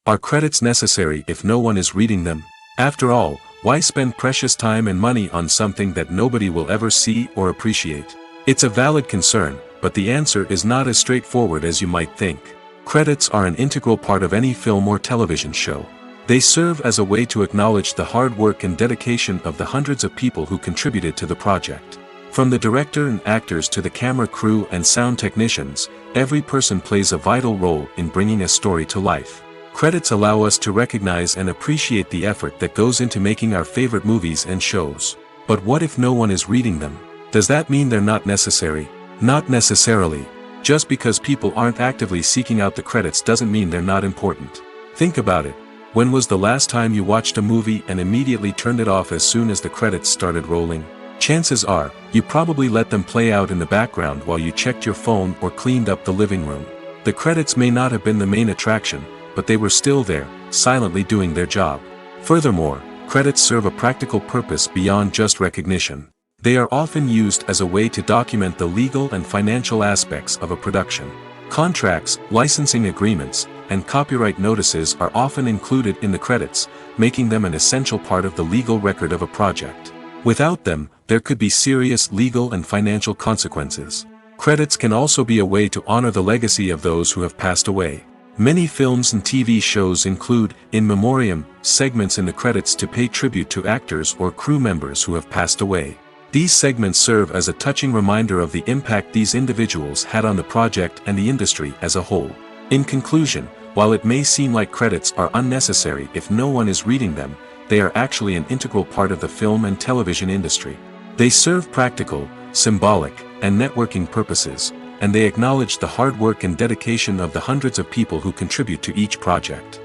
Are credits necessary if no one is reading them? After all, why spend precious time and money on something that nobody will ever see or appreciate? It's a valid concern, but the answer is not as straightforward as you might think. Credits are an integral part of any film or television show. They serve as a way to acknowledge the hard work and dedication of the hundreds of people who contributed to the project. From the director and actors to the camera crew and sound technicians, every person plays a vital role in bringing a story to life. Credits allow us to recognize and appreciate the effort that goes into making our favorite movies and shows. But what if no one is reading them? Does that mean they're not necessary? Not necessarily. Just because people aren't actively seeking out the credits doesn't mean they're not important. Think about it. When was the last time you watched a movie and immediately turned it off as soon as the credits started rolling? Chances are, you probably let them play out in the background while you checked your phone or cleaned up the living room. The credits may not have been the main attraction, but they were still there, silently doing their job. Furthermore, credits serve a practical purpose beyond just recognition. They are often used as a way to document the legal and financial aspects of a production. Contracts, licensing agreements, and copyright notices are often included in the credits, making them an essential part of the legal record of a project. Without them, there could be serious legal and financial consequences. Credits can also be a way to honor the legacy of those who have passed away. Many films and TV shows include, in memoriam, segments in the credits to pay tribute to actors or crew members who have passed away. These segments serve as a touching reminder of the impact these individuals had on the project and the industry as a whole. In conclusion, while it may seem like credits are unnecessary if no one is reading them, they are actually an integral part of the film and television industry. They serve practical, symbolic, and networking purposes, and they acknowledge the hard work and dedication of the hundreds of people who contribute to each project.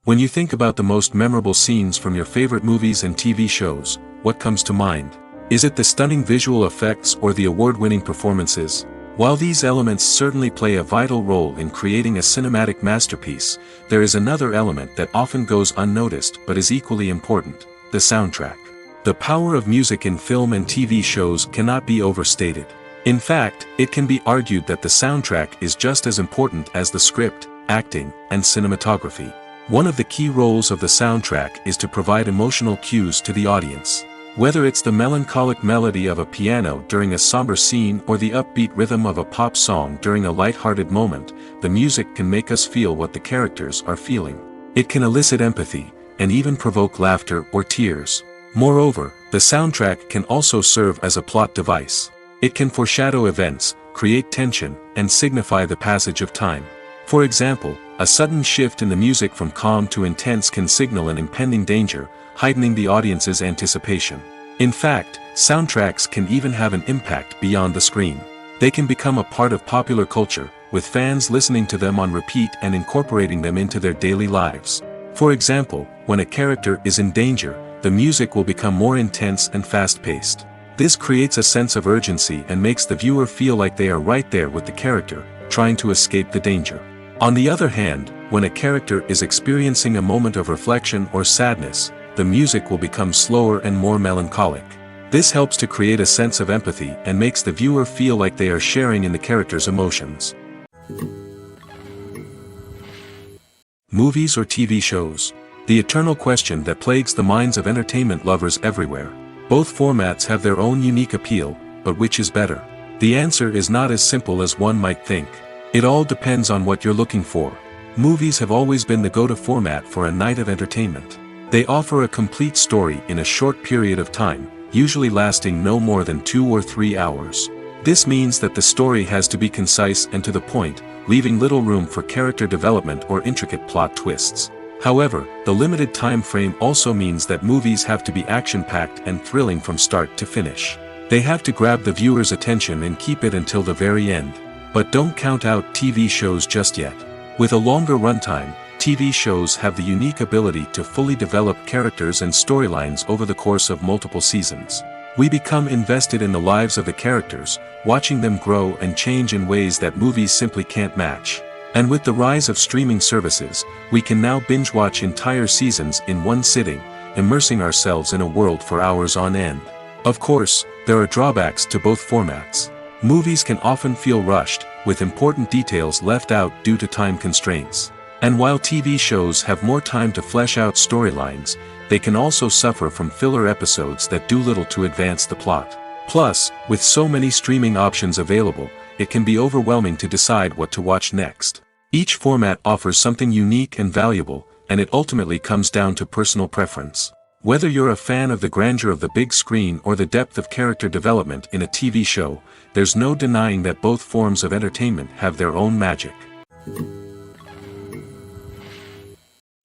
When you think about the most memorable scenes from your favorite movies and TV shows, what comes to mind? Is it the stunning visual effects or the award-winning performances? While these elements certainly play a vital role in creating a cinematic masterpiece, there is another element that often goes unnoticed but is equally important: the soundtrack. The power of music in film and TV shows cannot be overstated. In fact, it can be argued that the soundtrack is just as important as the script, acting, and cinematography. One of the key roles of the soundtrack is to provide emotional cues to the audience. Whether it's the melancholic melody of a piano during a somber scene or the upbeat rhythm of a pop song during a light-hearted moment, the music can make us feel what the characters are feeling. It can elicit empathy, and even provoke laughter or tears. Moreover, the soundtrack can also serve as a plot device. It can foreshadow events, create tension, and signify the passage of time. For example, a sudden shift in the music from calm to intense can signal an impending danger, heightening the audience's anticipation. In fact, soundtracks can even have an impact beyond the screen. They can become a part of popular culture, with fans listening to them on repeat and incorporating them into their daily lives. For example, when a character is in danger, the music will become more intense and fast-paced. This creates a sense of urgency and makes the viewer feel like they are right there with the character, trying to escape the danger. On the other hand, when a character is experiencing a moment of reflection or sadness, the music will become slower and more melancholic. This helps to create a sense of empathy and makes the viewer feel like they are sharing in the character's emotions. Movies or TV shows? The eternal question that plagues the minds of entertainment lovers everywhere. Both formats have their own unique appeal, but which is better? The answer is not as simple as one might think. It all depends on what you're looking for. Movies have always been the go-to format for a night of entertainment. They offer a complete story in a short period of time, usually lasting no more than 2 or 3 hours. This means that the story has to be concise and to the point, leaving little room for character development or intricate plot twists. However, the limited time frame also means that movies have to be action-packed and thrilling from start to finish. They have to grab the viewer's attention and keep it until the very end. But don't count out TV shows just yet. With a longer runtime, TV shows have the unique ability to fully develop characters and storylines over the course of multiple seasons. We become invested in the lives of the characters, watching them grow and change in ways that movies simply can't match. And with the rise of streaming services, we can now binge-watch entire seasons in one sitting, immersing ourselves in a world for hours on end. Of course, there are drawbacks to both formats. Movies can often feel rushed, with important details left out due to time constraints. And while TV shows have more time to flesh out storylines, they can also suffer from filler episodes that do little to advance the plot. Plus, with so many streaming options available, it can be overwhelming to decide what to watch next. Each format offers something unique and valuable, and it ultimately comes down to personal preference. Whether you're a fan of the grandeur of the big screen or the depth of character development in a TV show, there's no denying that both forms of entertainment have their own magic.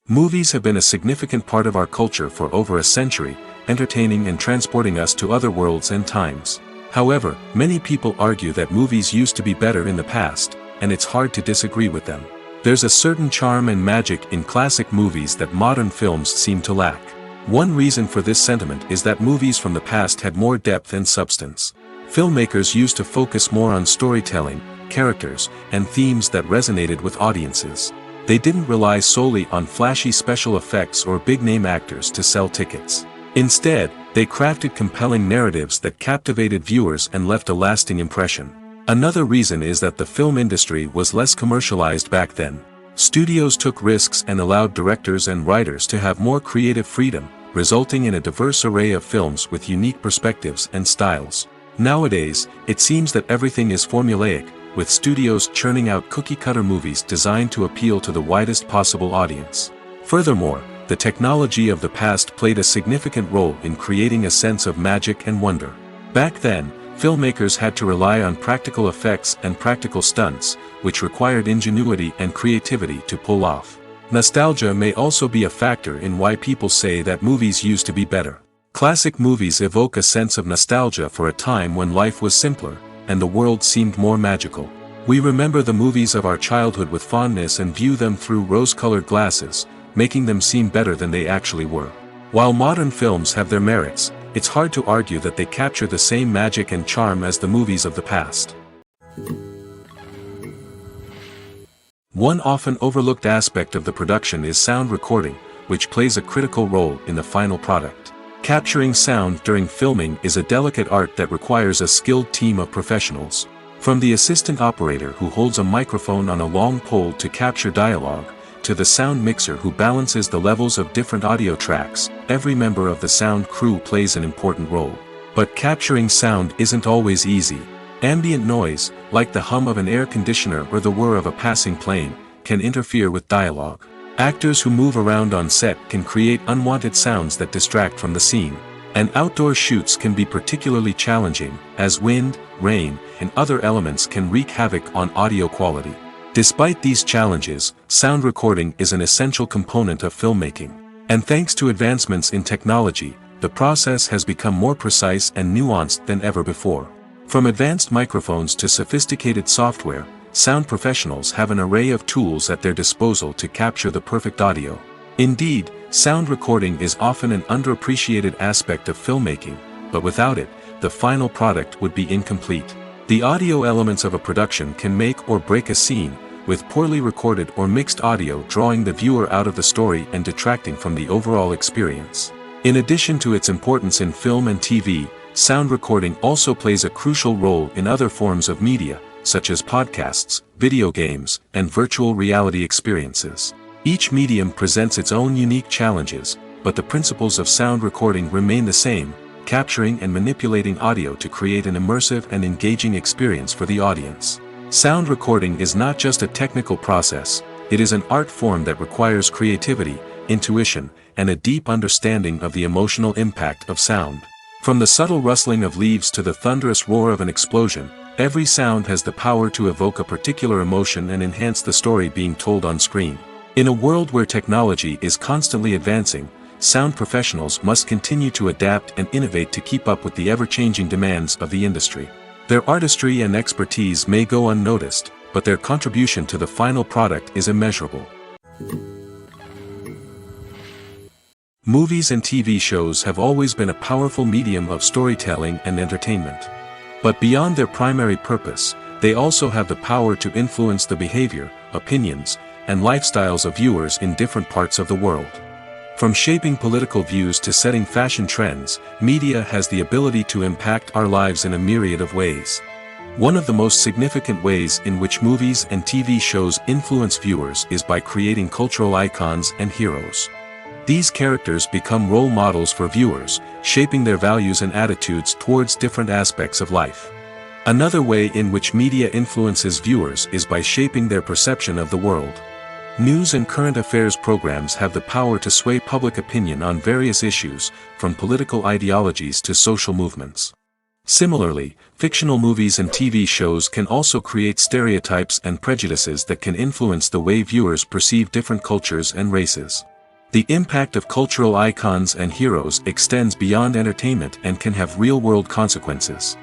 Movies have been a significant part of our culture for over a century, entertaining and transporting us to other worlds and times. However, many people argue that movies used to be better in the past, and it's hard to disagree with them. There's a certain charm and magic in classic movies that modern films seem to lack. One reason for this sentiment is that movies from the past had more depth and substance. Filmmakers used to focus more on storytelling, characters, and themes that resonated with audiences. They didn't rely solely on flashy special effects or big-name actors to sell tickets. Instead, they crafted compelling narratives that captivated viewers and left a lasting impression. Another reason is that the film industry was less commercialized back then. Studios took risks and allowed directors and writers to have more creative freedom, resulting in a diverse array of films with unique perspectives and styles. Nowadays, it seems that everything is formulaic, with studios churning out cookie-cutter movies designed to appeal to the widest possible audience. Furthermore, the technology of the past played a significant role in creating a sense of magic and wonder. Back then, filmmakers had to rely on practical effects and practical stunts, which required ingenuity and creativity to pull off. Nostalgia may also be a factor in why people say that movies used to be better. Classic movies evoke a sense of nostalgia for a time when life was simpler, and the world seemed more magical. We remember the movies of our childhood with fondness and view them through rose-colored glasses, making them seem better than they actually were. While modern films have their merits, it's hard to argue that they capture the same magic and charm as the movies of the past. One often overlooked aspect of the production is sound recording, which plays a critical role in the final product. Capturing sound during filming is a delicate art that requires a skilled team of professionals. From the assistant operator who holds a microphone on a long pole to capture dialogue, to the sound mixer who balances the levels of different audio tracks, every member of the sound crew plays an important role. But capturing sound isn't always easy. Ambient noise, like the hum of an air conditioner or the whir of a passing plane, can interfere with dialogue. Actors who move around on set can create unwanted sounds that distract from the scene. And outdoor shoots can be particularly challenging, as wind, rain, and other elements can wreak havoc on audio quality. Despite these challenges, sound recording is an essential component of filmmaking. And thanks to advancements in technology, the process has become more precise and nuanced than ever before. From advanced microphones to sophisticated software, sound professionals have an array of tools at their disposal to capture the perfect audio. Indeed, sound recording is often an underappreciated aspect of filmmaking, but without it, the final product would be incomplete. The audio elements of a production can make or break a scene, with poorly recorded or mixed audio drawing the viewer out of the story and detracting from the overall experience. In addition to its importance in film and TV, sound recording also plays a crucial role in other forms of media, such as podcasts, video games, and virtual reality experiences. Each medium presents its own unique challenges, but the principles of sound recording remain the same, capturing and manipulating audio to create an immersive and engaging experience for the audience. Sound recording is not just a technical process, it is an art form that requires creativity, intuition, and a deep understanding of the emotional impact of sound. From the subtle rustling of leaves to the thunderous roar of an explosion, every sound has the power to evoke a particular emotion and enhance the story being told on screen. In a world where technology is constantly advancing, sound professionals must continue to adapt and innovate to keep up with the ever-changing demands of the industry. Their artistry and expertise may go unnoticed, but their contribution to the final product is immeasurable. Movies and TV shows have always been a powerful medium of storytelling and entertainment. But beyond their primary purpose, they also have the power to influence the behavior, opinions, and lifestyles of viewers in different parts of the world. From shaping political views to setting fashion trends, media has the ability to impact our lives in a myriad of ways. One of the most significant ways in which movies and TV shows influence viewers is by creating cultural icons and heroes. These characters become role models for viewers, shaping their values and attitudes towards different aspects of life. Another way in which media influences viewers is by shaping their perception of the world. News and current affairs programs have the power to sway public opinion on various issues, from political ideologies to social movements. Similarly, fictional movies and TV shows can also create stereotypes and prejudices that can influence the way viewers perceive different cultures and races. The impact of cultural icons and heroes extends beyond entertainment and can have real-world consequences.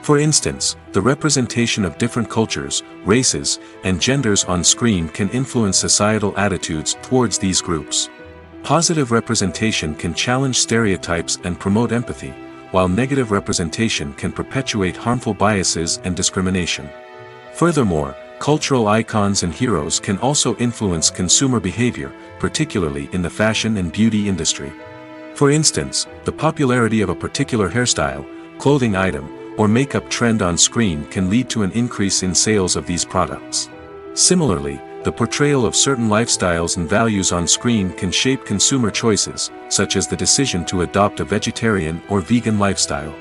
For instance, the representation of different cultures, races, and genders on screen can influence societal attitudes towards these groups. Positive representation can challenge stereotypes and promote empathy, while negative representation can perpetuate harmful biases and discrimination. Furthermore, cultural icons and heroes can also influence consumer behavior, particularly in the fashion and beauty industry. For instance, the popularity of a particular hairstyle, clothing item, or makeup trend on screen can lead to an increase in sales of these products. Similarly, the portrayal of certain lifestyles and values on screen can shape consumer choices, such as the decision to adopt a vegetarian or vegan lifestyle.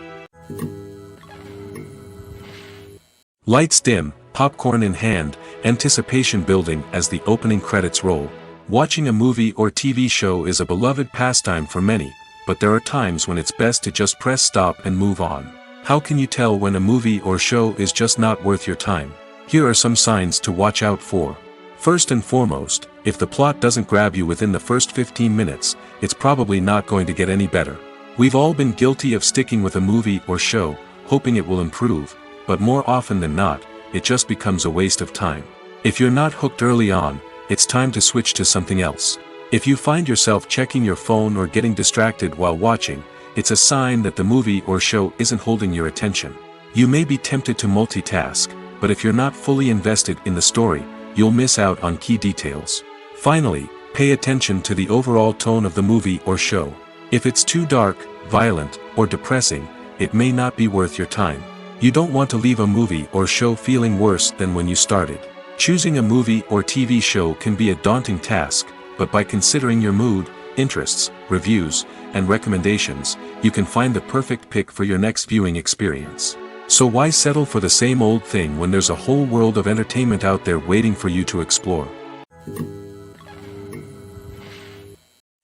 Lights dim, popcorn in hand, anticipation building as the opening credits roll. Watching a movie or TV show is a beloved pastime for many, but there are times when it's best to just press stop and move on. How can you tell when a movie or show is just not worth your time? Here are some signs to watch out for. First and foremost, if the plot doesn't grab you within the first 15 minutes, it's probably not going to get any better. We've all been guilty of sticking with a movie or show, hoping it will improve, but more often than not, it just becomes a waste of time. If you're not hooked early on, it's time to switch to something else. If you find yourself checking your phone or getting distracted while watching, it's a sign that the movie or show isn't holding your attention. You may be tempted to multitask, but if you're not fully invested in the story, you'll miss out on key details. Finally, pay attention to the overall tone of the movie or show. If it's too dark, violent, or depressing, it may not be worth your time. You don't want to leave a movie or show feeling worse than when you started. Choosing a movie or TV show can be a daunting task, but by considering your mood, interests, reviews, and recommendations, you can find the perfect pick for your next viewing experience. So why settle for the same old thing when there's a whole world of entertainment out there waiting for you to explore?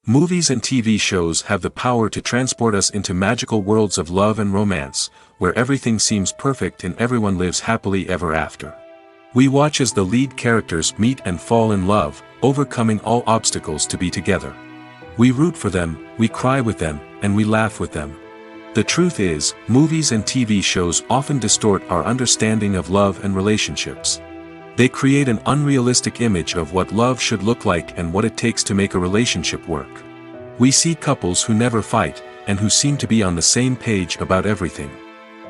Movies and TV shows have the power to transport us into magical worlds of love and romance, where everything seems perfect and everyone lives happily ever after. We watch as the lead characters meet and fall in love, overcoming all obstacles to be together. We root for them, we cry with them, and we laugh with them. The truth is, movies and TV shows often distort our understanding of love and relationships. They create an unrealistic image of what love should look like and what it takes to make a relationship work. We see couples who never fight, and who seem to be on the same page about everything.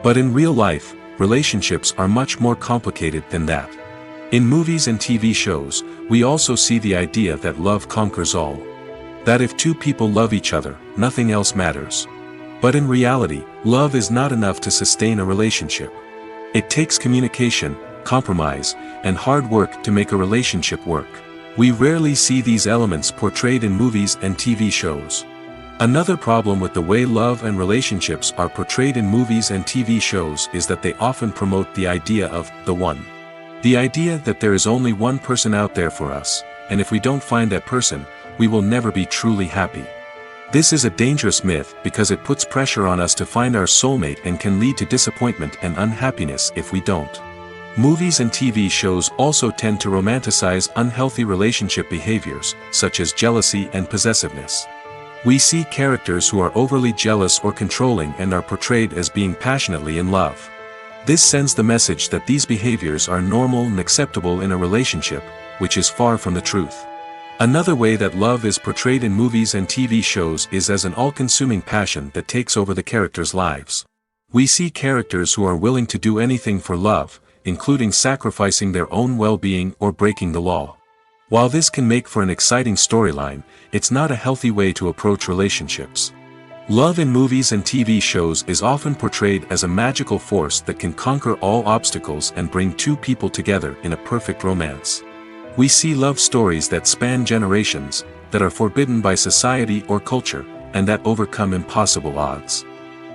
But in real life, relationships are much more complicated than that. In movies and TV shows, we also see the idea that love conquers all. That if two people love each other, nothing else matters. But in reality, love is not enough to sustain a relationship. It takes communication, compromise, and hard work to make a relationship work. We rarely see these elements portrayed in movies and TV shows. Another problem with the way love and relationships are portrayed in movies and TV shows is that they often promote the idea of the one. The idea that there is only one person out there for us, and if we don't find that person, we will never be truly happy. This is a dangerous myth because it puts pressure on us to find our soulmate and can lead to disappointment and unhappiness if we don't. Movies and TV shows also tend to romanticize unhealthy relationship behaviors, such as jealousy and possessiveness. We see characters who are overly jealous or controlling and are portrayed as being passionately in love. This sends the message that these behaviors are normal and acceptable in a relationship, which is far from the truth. Another way that love is portrayed in movies and TV shows is as an all-consuming passion that takes over the characters' lives. We see characters who are willing to do anything for love, including sacrificing their own well-being or breaking the law. While this can make for an exciting storyline, it's not a healthy way to approach relationships. Love in movies and TV shows is often portrayed as a magical force that can conquer all obstacles and bring two people together in a perfect romance. We see love stories that span generations, that are forbidden by society or culture, and that overcome impossible odds.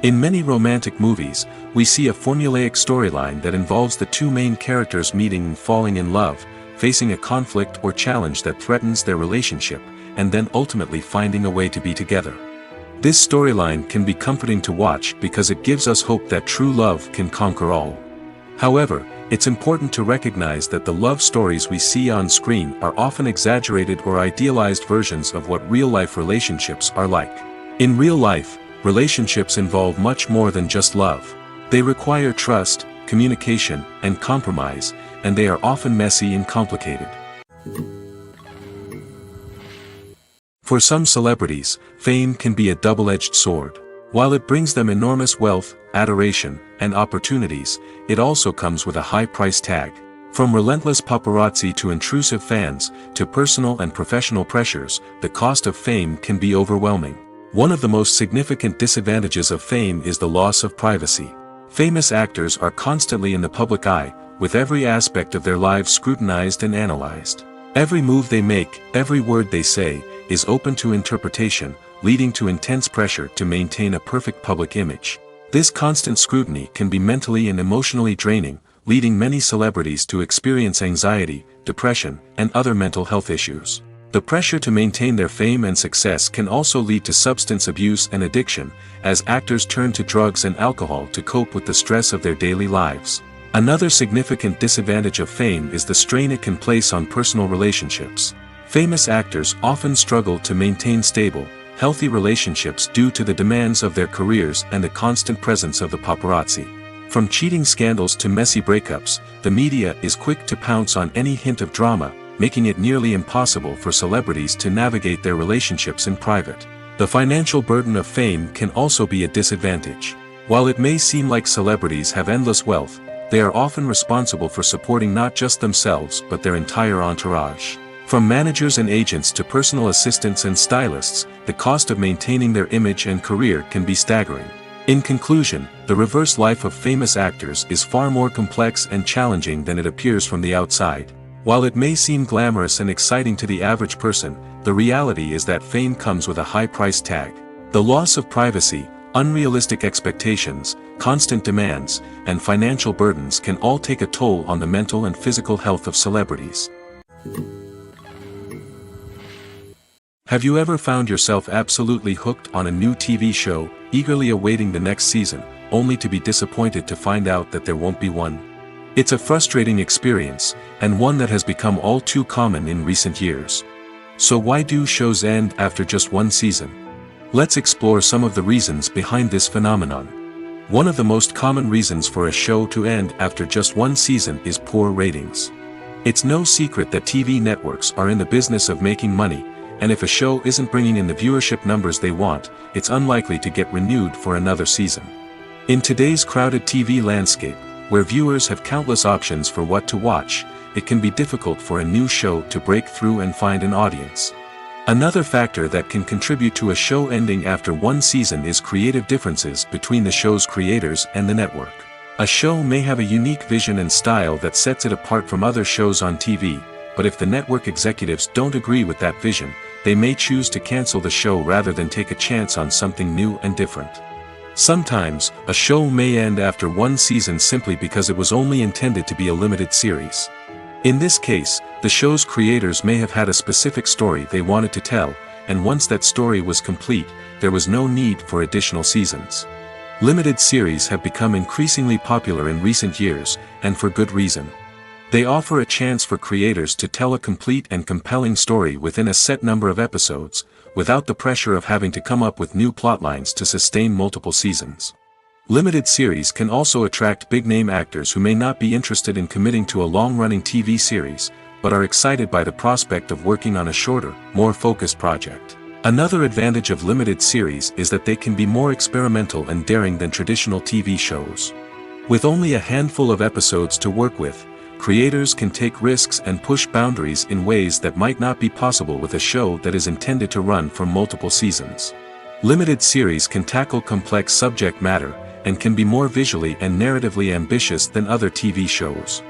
In many romantic movies, we see a formulaic storyline that involves the two main characters meeting and falling in love, facing a conflict or challenge that threatens their relationship, and then ultimately finding a way to be together. This storyline can be comforting to watch because it gives us hope that true love can conquer all. However, it's important to recognize that the love stories we see on screen are often exaggerated or idealized versions of what real-life relationships are like. In real life, relationships involve much more than just love. They require trust, communication, and compromise, and they are often messy and complicated. For some celebrities, fame can be a double-edged sword. While it brings them enormous wealth, adoration, and opportunities, it also comes with a high price tag. From relentless paparazzi to intrusive fans, to personal and professional pressures, the cost of fame can be overwhelming. One of the most significant disadvantages of fame is the loss of privacy. Famous actors are constantly in the public eye, with every aspect of their lives scrutinized and analyzed. Every move they make, every word they say, is open to interpretation, leading to intense pressure to maintain a perfect public image. This constant scrutiny can be mentally and emotionally draining, leading many celebrities to experience anxiety, depression, and other mental health issues. The pressure to maintain their fame and success can also lead to substance abuse and addiction, as actors turn to drugs and alcohol to cope with the stress of their daily lives. Another significant disadvantage of fame is the strain it can place on personal relationships. Famous actors often struggle to maintain stable, healthy relationships due to the demands of their careers and the constant presence of the paparazzi. From cheating scandals to messy breakups, the media is quick to pounce on any hint of drama, making it nearly impossible for celebrities to navigate their relationships in private. The financial burden of fame can also be a disadvantage. While it may seem like celebrities have endless wealth, they are often responsible for supporting not just themselves but their entire entourage. From managers and agents to personal assistants and stylists, the cost of maintaining their image and career can be staggering. In conclusion, the reverse life of famous actors is far more complex and challenging than it appears from the outside. While it may seem glamorous and exciting to the average person, the reality is that fame comes with a high price tag. The loss of privacy, unrealistic expectations, constant demands, and financial burdens can all take a toll on the mental and physical health of celebrities. Have you ever found yourself absolutely hooked on a new TV show, eagerly awaiting the next season, only to be disappointed to find out that there won't be one? It's a frustrating experience, and one that has become all too common in recent years. So why do shows end after just one season? Let's explore some of the reasons behind this phenomenon. One of the most common reasons for a show to end after just one season is poor ratings. It's no secret that TV networks are in the business of making money, and if a show isn't bringing in the viewership numbers they want, it's unlikely to get renewed for another season. In today's crowded TV landscape, where viewers have countless options for what to watch, it can be difficult for a new show to break through and find an audience. Another factor that can contribute to a show ending after one season is creative differences between the show's creators and the network. A show may have a unique vision and style that sets it apart from other shows on TV, but if the network executives don't agree with that vision, they may choose to cancel the show rather than take a chance on something new and different. Sometimes, a show may end after one season simply because it was only intended to be a limited series. In this case, the show's creators may have had a specific story they wanted to tell, and once that story was complete, there was no need for additional seasons. Limited series have become increasingly popular in recent years, and for good reason. They offer a chance for creators to tell a complete and compelling story within a set number of episodes, without the pressure of having to come up with new plotlines to sustain multiple seasons. Limited series can also attract big-name actors who may not be interested in committing to a long-running TV series, but are excited by the prospect of working on a shorter, more focused project. Another advantage of limited series is that they can be more experimental and daring than traditional TV shows. With only a handful of episodes to work with, creators can take risks and push boundaries in ways that might not be possible with a show that is intended to run for multiple seasons. Limited series can tackle complex subject matter, and can be more visually and narratively ambitious than other TV shows.